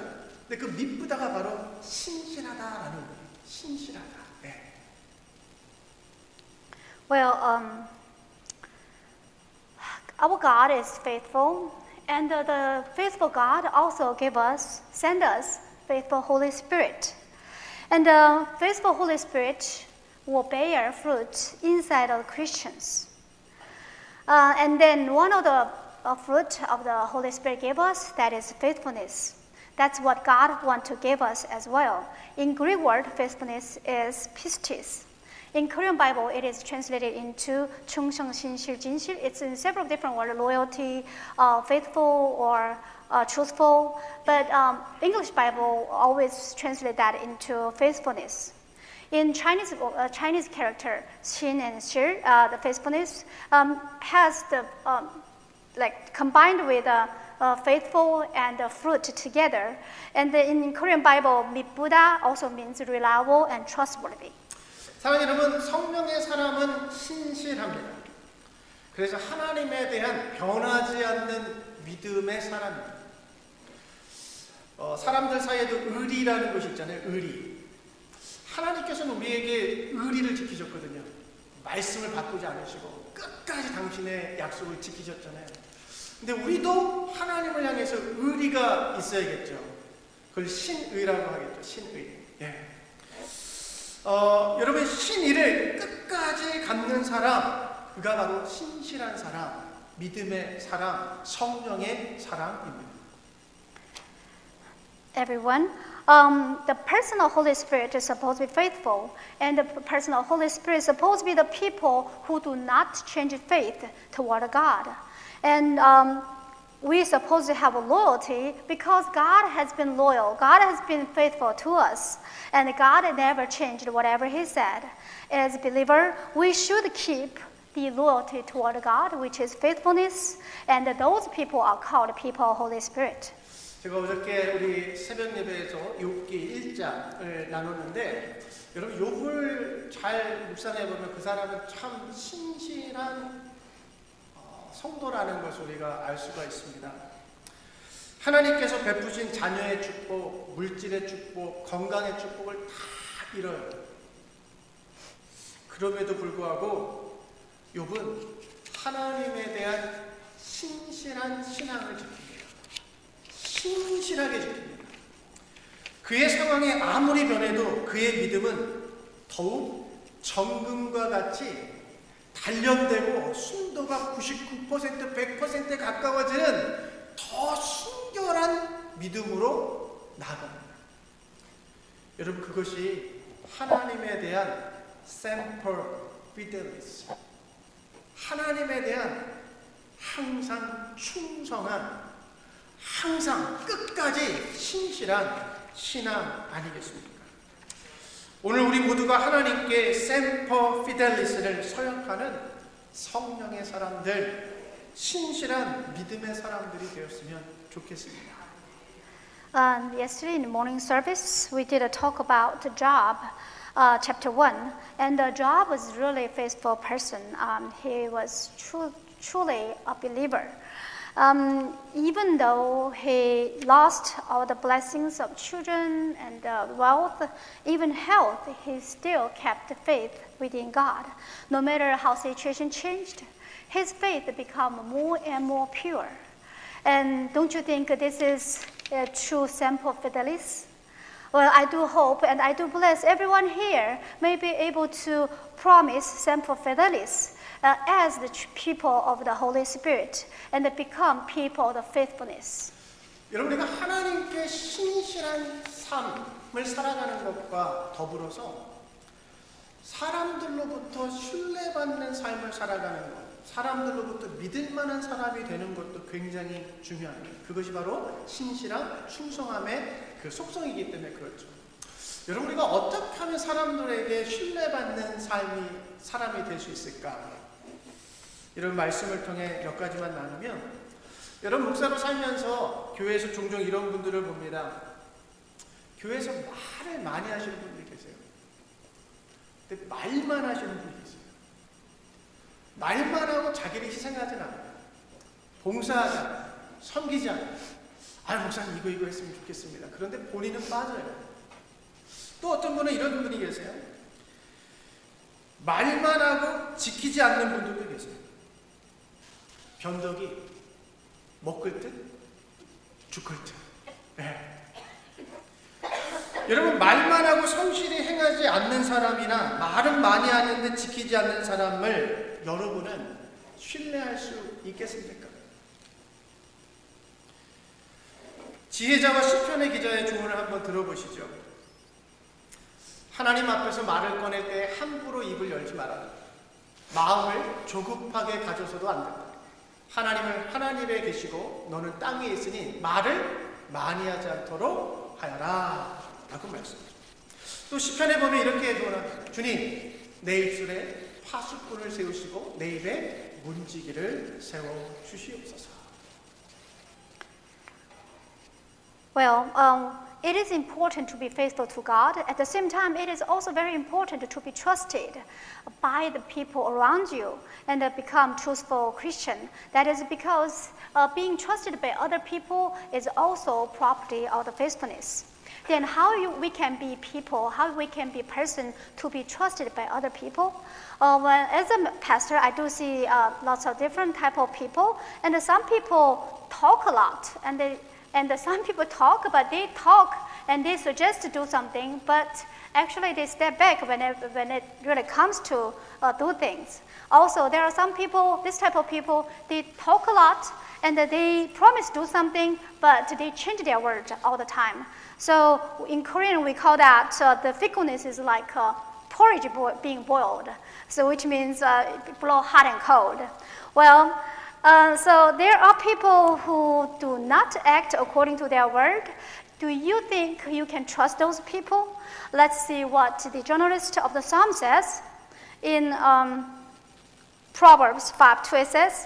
근데 그 미쁘다가 바로 신실하다라는 의미예요. 신실하다. 네.
Well, our God is faithful, and the faithful God also send us faithful Holy Spirit. And the faithful Holy Spirit will bear fruit inside of Christians. And then one of the fruit of the Holy Spirit gave us, that is faithfulness. That's what God wants to give us as well. In Greek word, faithfulness is pistis. In Korean Bible, it is translated into 충성, 신실, 진실. It's in several different words, loyalty, faithful, or truthful. But English Bible always translate that into faithfulness. In Chinese character, 신 and 실, the faithfulness has the combined with faithful and fruit together. And in Korean Bible, 미쁘다 also means reliable and trustworthy.
사랑하는 여러분, 성령의 사람은 신실합니다. 그래서 하나님에 대한 변하지 않는 믿음의 사람입니다. 사람들 사이에도 의리라는 것이 있잖아요. 의리. 하나님께서는 우리에게 의리를 지키셨거든요. 말씀을 바꾸지 않으시고 끝까지 당신의 약속을 지키셨잖아요. 근데 우리도 하나님을 향해서 의리가 있어야겠죠. 그걸 신의라고 하겠죠. 신의. 예. 여러분, 신의를 끝까지 갖는 사람, 그가 바로 신실한 사람, 믿음의 사람, 성령의 사람입니다.
Everyone, the person of Holy Spirit is supposed to be faithful, and the person of Holy Spirit is supposed to be the people who do not change faith toward God. And we're supposed to have loyalty because God has been loyal. God has been faithful to us, and God never changed whatever He said. As a believer, we should keep the loyalty toward God, which is faithfulness, and those people are called people of Holy Spirit.
제가 어저께 우리 새벽 예배에서 욥기 1장을 나눴는데 여러분 욥을 잘 묵상해 보면 그 사람은 참 신실한 성도라는 것을 우리가 알 수가 있습니다. 하나님께서 베푸신 자녀의 축복, 물질의 축복, 건강의 축복을 다 잃어요. 그럼에도 불구하고 욥은 하나님에 대한 신실한 신앙을 지킵니다. 신실하게 지킵니다. 그의 상황이 아무리 변해도 그의 믿음은 더욱 정금과 같이 단련되고 순도가 99%, 100%에 가까워지는 더 순결한 믿음으로 나아갑니다. 여러분, 그것이 하나님에 대한 semper fidelis, 하나님에 대한 항상 충성한, 항상 끝까지 신실한 신앙 아니겠습니까? 오늘 우리 모두가 하나님께 semper fidelis를 서약하는 성령의 사람들, 신실한 믿음의 사람들이 되었으면 좋겠습니다.
Yesterday in the morning service, we did a talk about Job, chapter 1, and Job was really a faithful person. He was truly a believer. Even though he lost all the blessings of children and wealth, even health, he still kept faith within God. No matter how situation changed, his faith became more and more pure. And don't you think this is a true semper fidelis? Well, I do hope and I do bless everyone here may be able to promise semper fidelis as the people of the Holy Spirit and become people of the faithfulness.
여러분, 우리가 하나님께 신실한 삶을 살아가는 것과 더불어서 사람들로부터 신뢰받는 삶을 살아가는 것, 사람들로부터 믿을 만한 사람이 되는 것도 굉장히 중요합니다. 그것이 바로 신실한 충성함의 그 속성이기 때문에 그렇죠. 여러분, 우리가 어떻게 하면 사람들에게 신뢰받는 사람이 될 수 있을까? 이런 말씀을 통해 몇 가지만 나누면, 여러분, 목사로 살면서 교회에서 종종 이런 분들을 봅니다. 교회에서 말을 많이 하시는 분들이 계세요. 근데 말만 하시는 분이 계세요. 말만 하고 자기를 희생하진 않아요. 봉사하지 않아요. 섬기지 않아요. 목사님 이거 했으면 좋겠습니다. 그런데 본인은 빠져요. 또 어떤 분은 이런 분이 계세요. 말만 하고 지키지 않는 분들도 계세요. 변덕이 먹을 듯 죽을 듯. 네. 여러분, 말만 하고 성실히 행하지 않는 사람이나 말은 많이 하는데 지키지 않는 사람을 여러분은 신뢰할 수 있겠습니까? 지혜자와 시편의 기자의 조언을 한번 들어보시죠. 하나님 앞에서 말을 꺼낼 때 함부로 입을 열지 말아라. 마음을 조급하게 가져서도 안 된다. 하나님을 하나님에 계시고 너는 땅에 있으니 말을 많이 하지 않도록 하여라 라고 말씀합니다. 또 시편에 보면 이렇게 조언합니다. 주님, 내 입술에 파수꾼을 세우시고 내 입에 문지기를 세워주시옵소서.
Well, it is important to be faithful to God. At the same time, it is also very important to be trusted by the people around you and become truthful Christian. That is because being trusted by other people is also property of the faithfulness. Then we can be people, how we can be person to be trusted by other people? As a pastor, I do see lots of different type of people, and some people talk a lot, and some people talk, but they talk and they suggest to do something, but actually they step back when it really comes to do things. Also, there are some people, this type of people, they talk a lot and they promise to do something, but they change their word all the time. So in Korean, we call that the fickleness is like porridge being boiled, so which means blow hot and cold. Well, so there are people who do not act according to their word. Do you think you can trust those people? Let's see what the journalist of the Psalm says. In Proverbs 5:2 it says,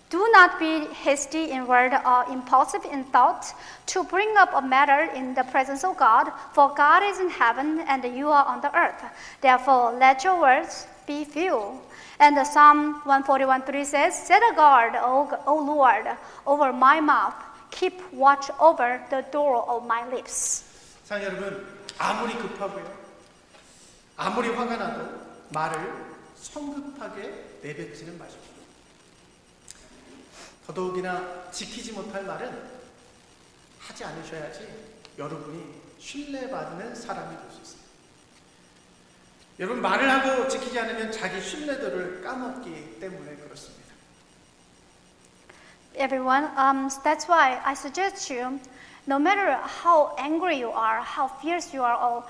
"Do not be hasty in word or impulsive in thought to bring up a matter in the presence of God, for God is in heaven and you are on the earth. Therefore, let your words be few." And the Psalm 141:3 says, "Set a guard, O Lord, over my mouth. Keep watch over the door of my lips."
사랑 여러분, 아무리 급하고요, 아무리 화가 나도 말을 성급하게 내뱉지는 마십시오. 더더욱이나 지키지 못할 말은 하지 않으셔야지 여러분이 신뢰받는 사람이 될 수 있습니다. 여러분, 말을 하고 지키지 않으면 자기 신뢰도를 까먹기 때문에 그렇습니다.
Everyone, that's why I suggest you, no matter how angry you are, how fierce you are, or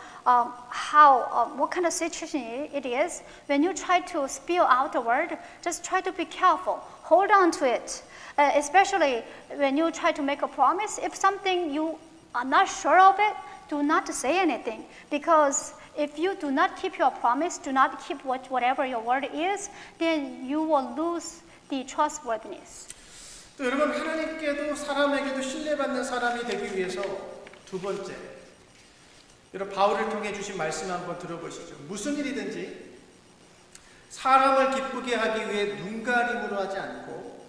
what kind of situation it is, when you try to spill out a word, just try to be careful. Hold on to it. Especially when you try to make a promise, if something you are not sure of it, do not say anything. Because if you do not keep your promise, do not keep whatever your word is, then you will lose the trustworthiness.
또 여러분, 하나님께도 사람에게도 신뢰받는 사람이 되기 위해서 두 번째, 여러분 바울을 통해 주신 말씀 한번 들어보시죠. 무슨 일이든지 사람을 기쁘게 하기 위해 눈가림으로 하지 않고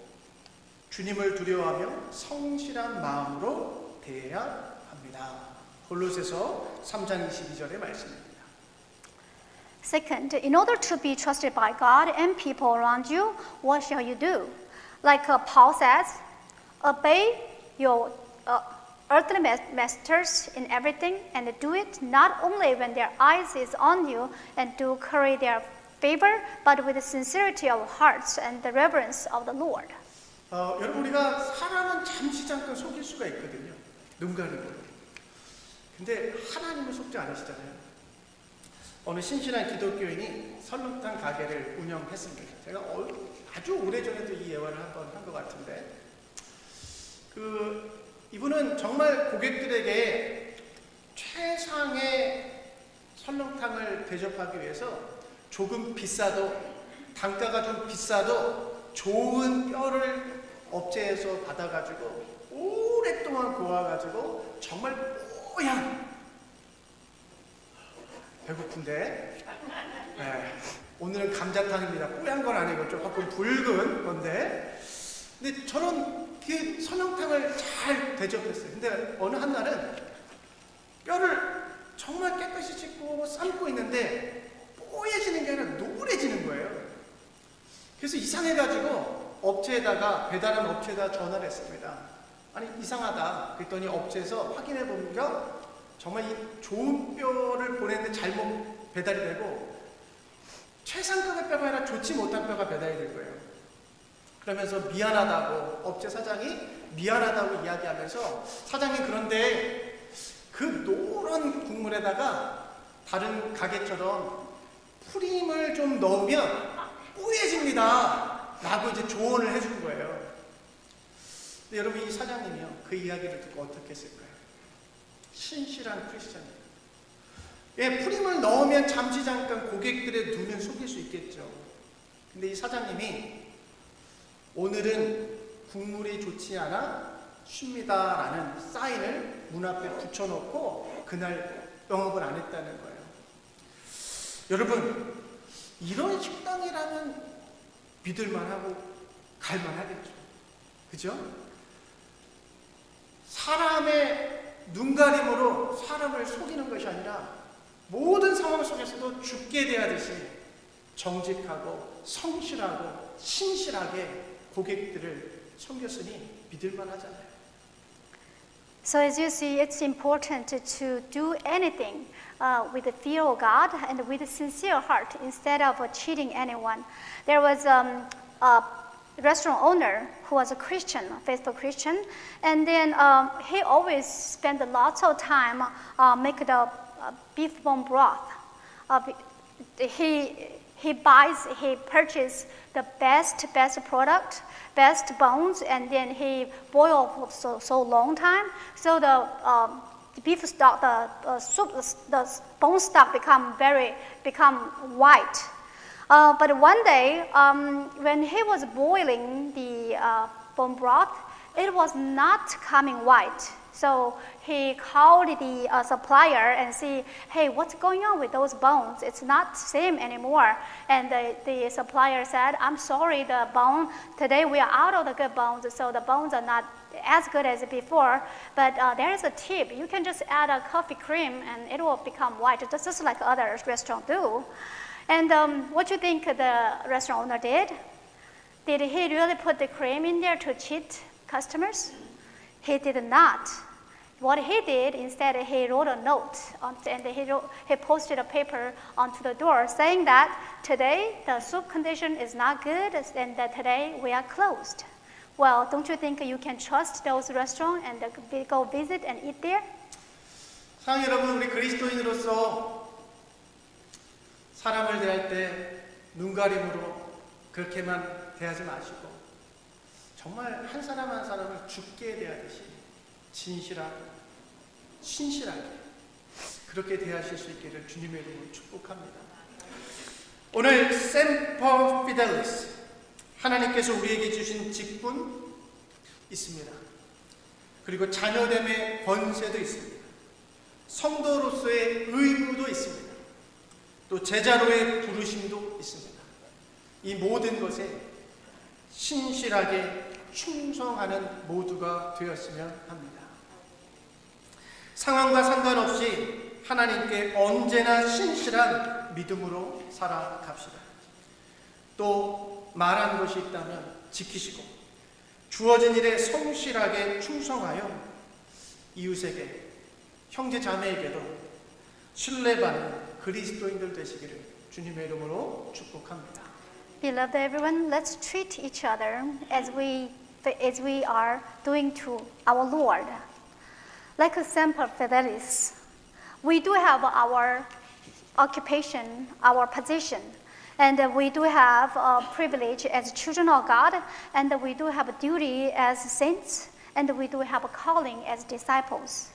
주님을 두려워하며 성실한 마음으로 대해야 합니다. 골로새서 3장 22절의 말씀입니다.
Second, in order to be trusted by God and people around you, what shall you do? Like Paul says, obey your earthly masters in everything, and do it not only when their eyes is on you and to curry their favor, but with the sincerity of hearts and the reverence of the Lord.
여러분, 우리가 사람은 잠시 잠깐 속일 수가 있거든요. 눈 가리고. 근데 하나님은 속지 않으시잖아요. 어느 신실한 기독교인이 설렁탕 가게를 운영했습니다. 제가 아주 오래전에도 이 예화를 한번 한 것 같은데, 이분은 정말 고객들에게 최상의 설렁탕을 대접하기 위해서 조금 비싸도, 단가가 좀 비싸도 좋은 뼈를 업체에서 받아가지고 오랫동안 구워가지고 정말 뽀얀, 배고픈데, 네, 오늘은 감자탕입니다. 뽀얀 건 아니고 조금 붉은 건데, 근데 저는 그 설렁탕을 잘 대접했어요. 근데 어느 한 날은 뼈를 정말 깨끗이 씻고 삶고 있는데 뽀얘지는 게 아니라 노래지는 거예요. 그래서 이상해가지고 업체에다가, 배달한 업체에다 전화를 했습니다. 아니, 이상하다. 그랬더니 업체에서 확인해 보니까 정말 이 좋은 뼈를 보냈는데 잘못 배달이 되고 최상급의 뼈가 아니라 좋지 못한 뼈가 배달이 된 거예요. 그러면서 미안하다고, 업체 사장이 미안하다고 이야기하면서, 사장님 그런데 그 노란 국물에다가 다른 가게처럼 프림을 좀 넣으면 뽀얘집니다 라고 이제 조언을 해준 거예요. 근데 여러분, 이 사장님이요, 그 이야기를 듣고 어떻게 했을까요? 신실한 크리스찬이에요. 예, 프림을 넣으면 잠시 잠깐 고객들의 눈을 속일 수 있겠죠. 근데 이 사장님이 오늘은 국물이 좋지 않아 쉽니다라는 사인을 문 앞에 붙여놓고 그날 영업을 안 했다는 거예요. 여러분, 이런 식당이라면 믿을만하고 갈만하겠죠. 그죠? 사람의 눈가림으로 사람을 속이는 것이 아니라 모든 상황 속에서도 죽게 대하듯이 정직하고 성실하고 신실하게 고객들을 섬겼으니 믿을만하잖아요.
So as you see, it's important to do anything with the fear of God and with a sincere heart instead of cheating anyone. There was a restaurant owner who was a Christian, a faithful Christian, and then he always spent lots of time making the beef bone broth. He purchases the best product, best bones, and then he boiled for so long time. So the beef stock, the soup, the bone stock become white. But one day, when he was boiling the bone broth, it was not coming white. So he called the supplier and see, hey, what's going on with those bones? It's not same anymore. And the supplier said, I'm sorry, the bone, today we are out of the good bones, so the bones are not as good as before. But there is a tip. You can just add a coffee cream and it will become white, just like other restaurants do. And what do you think the restaurant owner did? Did he really put the cream in there to cheat customers? He did not. What he did, instead, he wrote a note and he posted a paper onto the door saying that today the soup condition is not good and that today we are closed. Well, don't you think you can trust those restaurants and go visit and eat there?
사랑하는 여러분, 우리 그리스도인으로서 사람을 대할 때 눈가림으로 그렇게만 대하지 마시고 정말 한 사람 한 사람을 죽게 대하듯이 진실하고 신실하게 그렇게 대하실 수 있기를 주님의 이름으로 축복합니다. 오늘 셈퍼 피델리스, 하나님께서 우리에게 주신 직분 있습니다. 그리고 자녀됨의 권세도 있습니다. 성도로서의 의무도 있습니다. 또 제자로의 부르심도 있습니다. 이 모든 것에 신실하게 충성하는 모두가 되었으면 합니다. 상황과 상관없이 하나님께 언제나 신실한 믿음으로 살아갑시다. 또 말한 것이 있다면 지키시고 주어진 일에 성실하게 충성하여 이웃에게 형제 자매에게도 신뢰받는 그리스도인들 되시기를 주님의 이름으로 축복합니다.
Beloved everyone, let's treat each other as we are doing to our Lord. Like a Semper Fidelis, we do have our occupation, our position, and we do have a privilege as children of God, and we do have a duty as saints, and we do have a calling as disciples.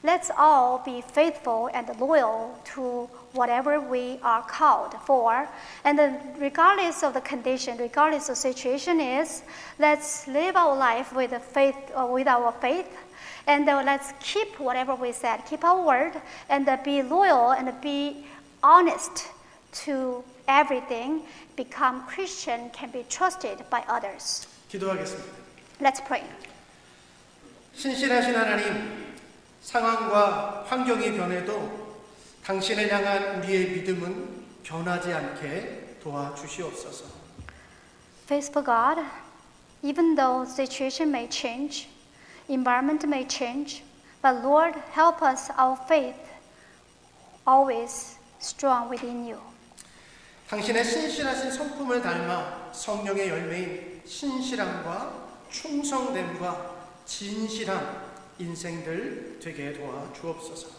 Let's all be faithful and loyal to whatever we are called for. And then regardless of the condition, regardless of the situation is, let's live our life with our faith. And let's keep whatever we said, keep our word, and be loyal and be honest to everything. Become Christian, can be trusted by others.
기도하겠습니다.
Let's pray.
신실하신 하나님, 상황과 환경이 변해도 당신을 향한 우리의 믿음은 변하지 않게 도와주시옵소서.
Faithful God, even though situation may change, environment may change, but Lord, help us our faith always strong within you.
당신의 신실하신 성품을 닮아 성령의 열매인 신실함과 충성됨과 진실한 인생들 되게 도와주옵소서.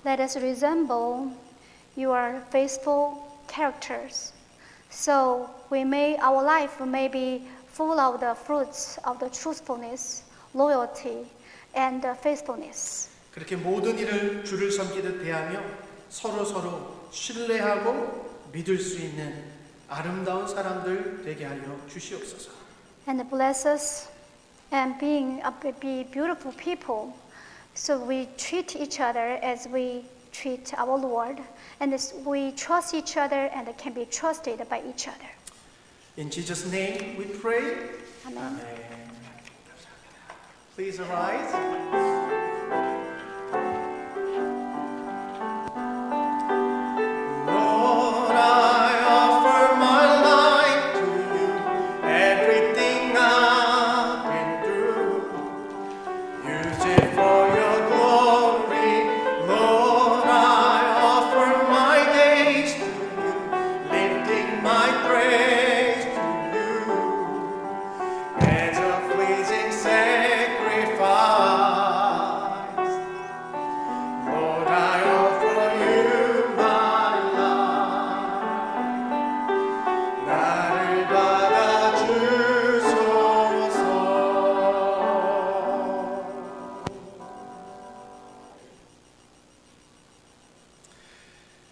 Let us resemble your faithful characters, so our life may be full of the fruits of the truthfulness, loyalty, and faithfulness.
그렇게 모든 일을 주를 섬기듯 대하며 서로 신뢰하고 믿을 수 있는 아름다운 사람들 되게 하여 주시옵소서.
And bless us and be beautiful people So we treat each other as we treat our Lord, and we trust each other and can be trusted by each other.
In Jesus' name we pray.
Amen.
Please arise. Lord, I offer my life to you, everything I've been through. Use it for your glory. Lord, I offer my days to you, lifting my praise to you as a pleasing sacrifice. Lord, I offer you my life. 나를 받아주소서.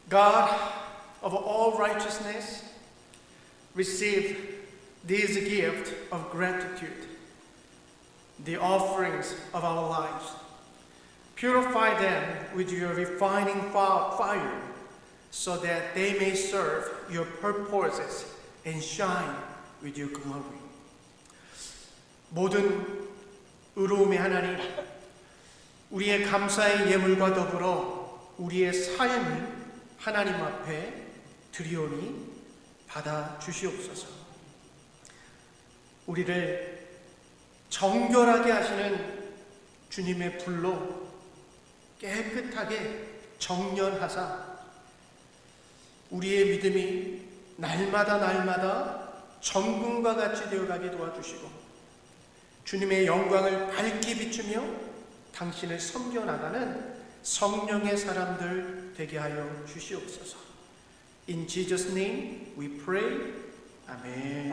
God of all righteousness, receive this gift of gratitude, the offerings of our lives. Purify them with your refining fire, so that they may serve your purposes and shine with your glory. 모든 의로움의 하나님, 우리의 감사의 예물과 더불어 우리의 삶을 하나님 앞에 드리오니 받아 주시옵소서. 우리를 정결하게 하시는 주님의 불로 깨끗하게 정련하사 우리의 믿음이 날마다 정금과 같이 되어가게 도와주시고 주님의 영광을 밝게 비추며 당신을 섬겨나가는 성령의 사람들 되게 하여 주시옵소서. In Jesus' name we pray. Amen.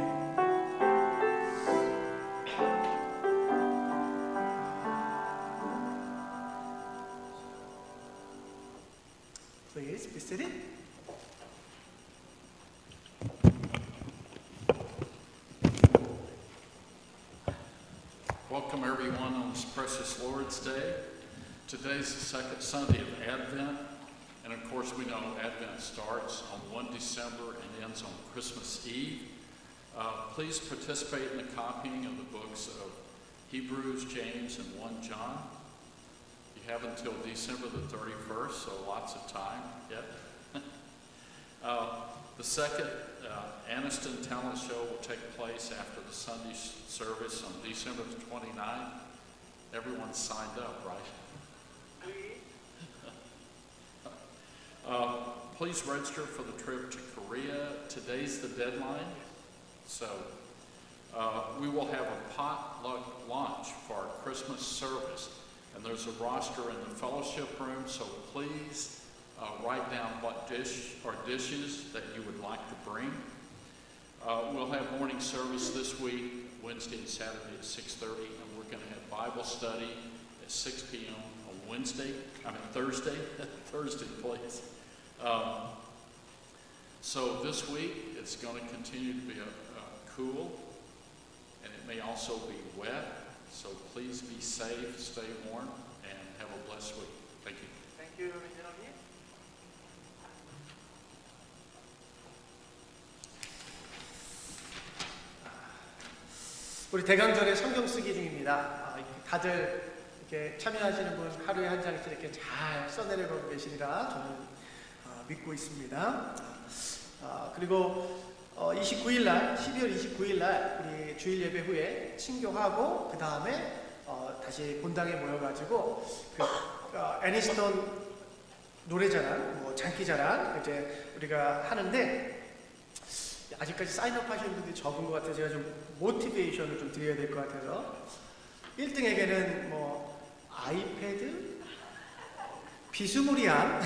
Please be seated.
Welcome everyone on this precious Lord's Day. Today's the second Sunday of Advent, and of course we know Advent starts on 1 December and ends on Christmas Eve. Please participate in the copying of the books of Hebrews, James, and 1 John. You have until December the 31st, so lots of time yet. The second Anniston Talent Show will take place after the Sunday service on December the 29th. Everyone's signed up, right? Please register for the trip to Korea. Today's the deadline, so we will have a potluck lunch for our Christmas service, and there's a roster in the fellowship room, so please write down what dish or dishes that you would like to bring. We'll have morning service this week, Wednesday and Saturday at 6:30, and we're going to have Bible study at 6 p.m. on Thursday, please. So this week, it's going to continue to be cool, and it may also be wet, so please be safe, stay warm, and have a blessed week. Thank you.
Thank you, 민준언니. 우리 대강절의 성경 쓰기 중입니다. 다들 이렇게 참여하시는 분 하루에 한 장씩 이렇게 잘 써내려가고 계시리라 저는 믿고 있습니다. 그리고 29일 날, 12월 29일 날 우리 주일 예배 후에 친교하고 그 다음에 다시 본당에 모여가지고 그 애니스톤 노래자랑, 뭐 장기자랑 이제 우리가 하는데 아직까지 사인업 하시는 분들이 적은 것 같아서 제가 좀 모티베이션을 좀 드려야 될 것 같아서 1등에게는 뭐 아이패드, 비스무리한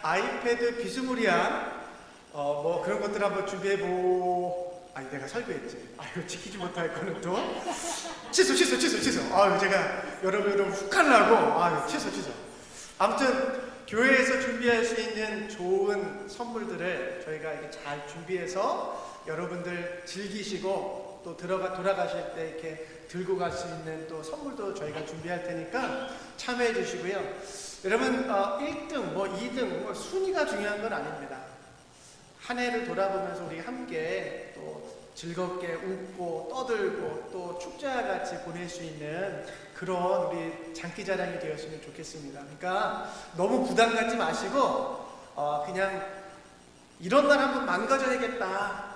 아이패드, 비스무리한 뭐 그런 것들 한번 준비해보. 아니 내가 설교했지. 이거 지키지 못할 거는 또 취소. 제가 여러분 훅하려고 취소. 아무튼 교회에서 준비할 수 있는 좋은 선물들을 저희가 이렇게 잘 준비해서 여러분들 즐기시고 또 돌아가실 때 이렇게 들고 갈 수 있는 또 선물도 저희가 준비할 테니까 참여해 주시고요. 여러분 1등, 뭐 2등, 뭐 순위가 중요한 건 아닙니다. 한 해를 돌아보면서 우리 함께 또 즐겁게 웃고 떠들고 또 축제와 같이 보낼 수 있는 그런 우리 장기자랑이 되었으면 좋겠습니다. 그러니까 너무 부담 갖지 마시고 그냥 이런 날 한번 망가져야겠다.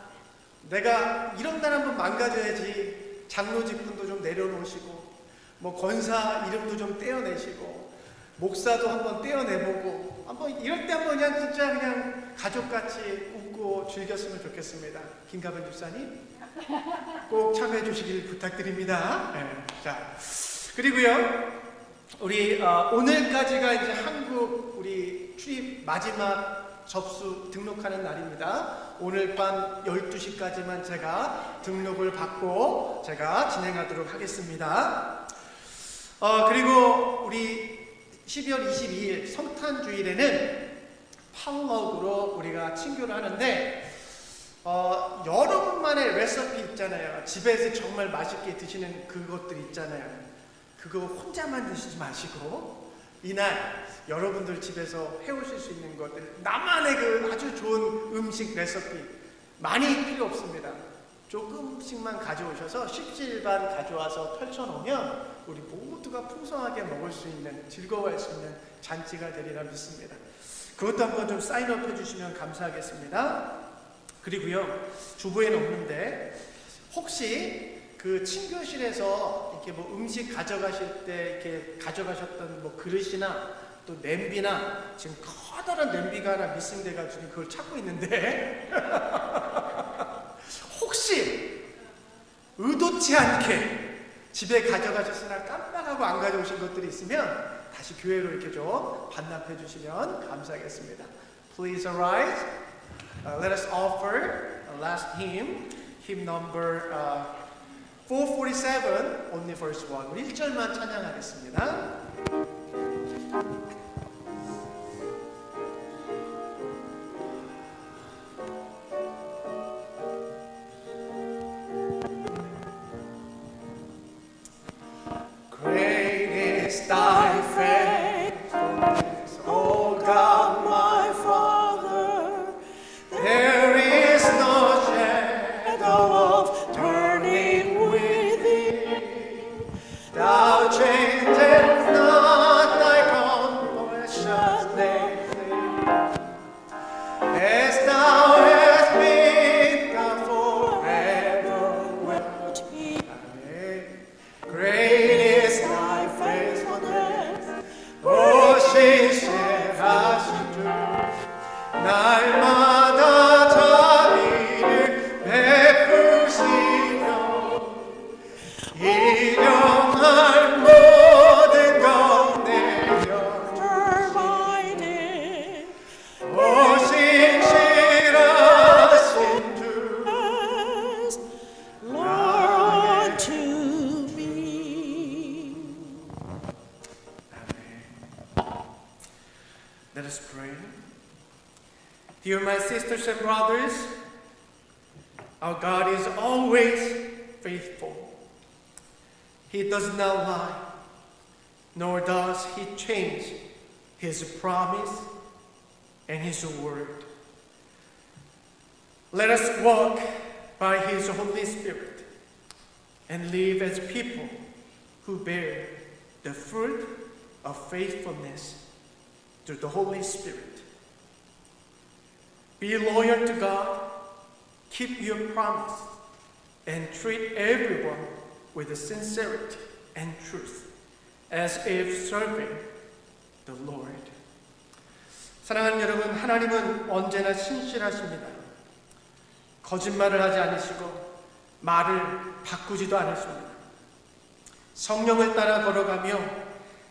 내가 이런 날 한번 망가져야지. 장로 직분도 좀 내려놓으시고 뭐 권사 이름도 좀 떼어내시고 목사도 한번 떼어내보고 한번 이럴 때 한번 그냥 진짜 그냥 가족같이 웃고 즐겼으면 좋겠습니다. 김가변 집사님 꼭 참여해 주시길 부탁드립니다. 네. 자, 그리고요 우리 오늘까지가 이제 한국 우리 출입 마지막 접수 등록하는 날입니다. 오늘 밤 12시까지만 제가 등록을 받고 제가 진행하도록 하겠습니다. 그리고 우리 12월 22일 성탄주일에는 팟럭으로 우리가 친교를 하는데 여러분만의 레시피 있잖아요. 집에서 정말 맛있게 드시는 그것들 있잖아요. 그거 혼자만 드시지 마시고 이날 여러분들 집에서 해오실 수 있는 것들, 나만의 그 아주 좋은 음식 레시피 많이 필요 없습니다. 조금씩만 가져오셔서 십시일반 가져와서 펼쳐놓으면 우리 모두가 풍성하게 먹을 수 있는, 즐거워할 수 있는 잔치가 되리라 믿습니다. 그것도 한번 좀 사인업 해주시면 감사하겠습니다. 그리고요, 주보에는 없는데 혹시 그 친교실에서 이렇게 뭐 음식 가져가실 때 이렇게 가져가셨던 뭐 그릇이나 또 냄비나 지금 커다란 냄비가 하나 미싱돼가지고 그걸 찾고 있는데 혹시 의도치 않게 집에 가져가셨으나 깜빡하고 안 가져오신 것들이 있으면 다시 교회로 이렇게 좀 반납해 주시면 감사하겠습니다. Please arise. Let us offer a last hymn, hymn number 447, only verse 1. 우리 1절만 찬양하겠습니다. Great is thy faithfulness, O God my Father. There is no shadow of turning within. Thou changest not thy compassion lately. As thou hast been, thou forever wilt be. Great is thy faithfulness, O 신실하신 주. 날마다 자비를 베푸시며 일용할 모든 것 내려 오 신실하신 주.
Lord to me.
Let us pray. Dear my sisters and brothers, our God is always faithful. He does not lie, nor does He change His promise and His word. Let us walk by His Holy Spirit and live as people who bear the fruit of faithfulness through the Holy Spirit. Be loyal to God, keep your promise, and treat everyone with sincerity and truth, as if serving the Lord. 사랑하는 여러분, 하나님은 언제나 신실하십니다. 거짓말을 하지 않으시고 말을 바꾸지도 않으십니다. 성령을 따라 걸어가며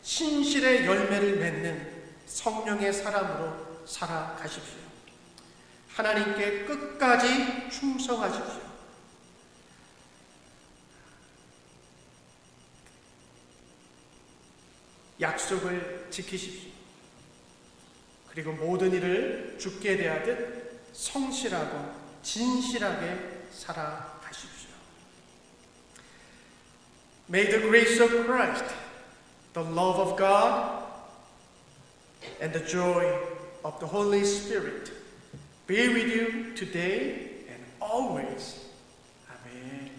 신실의 열매를 맺는 성령의 사람으로 살아가십시오. 하나님께 끝까지 충성하십시오. 약속을 지키십시오. 그리고 모든 일을 주께 대하듯 성실하고 진실하게 살아가십시오. May the grace of Christ, the love of God, and the joy of the Holy Spirit be with you today and always. Amen.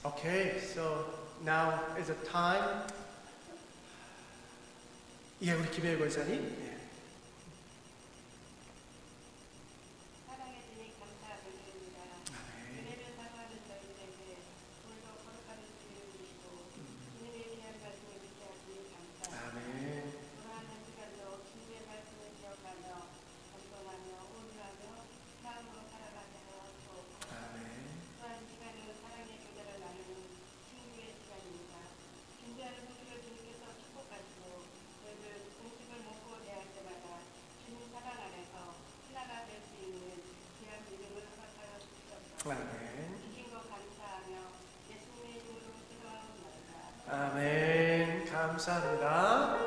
Okay, so now is the time. 예, 우리 김혜일 권사님. 예.
사랑해 주님 감사드립니다. 은혜를 사모하는 저희에게 오늘도 거룩한 주님을 주시고 주님의 귀한 말씀을 듣게 하시니 감사합니다.
아멘.
돌아가는 시간도 주님의 말씀을 기억하며 감동하며 온유하며 마음으로 살아가게 하옵소서.
아멘.
또한 시간은 사랑의 교제를 나누는 친구의 시간입니다. 준비하는 모습을 주님께서 축복하시고 저희들 음식을 먹고 대할 때마다 주님 사랑 안에서 하나가 될 수 있는 귀한 믿음을 허락하여 주시옵소서.
아멘.
주신 것 감사하며 예수님의 이름으로 기도하옵나이다.
아멘. 감사합니다.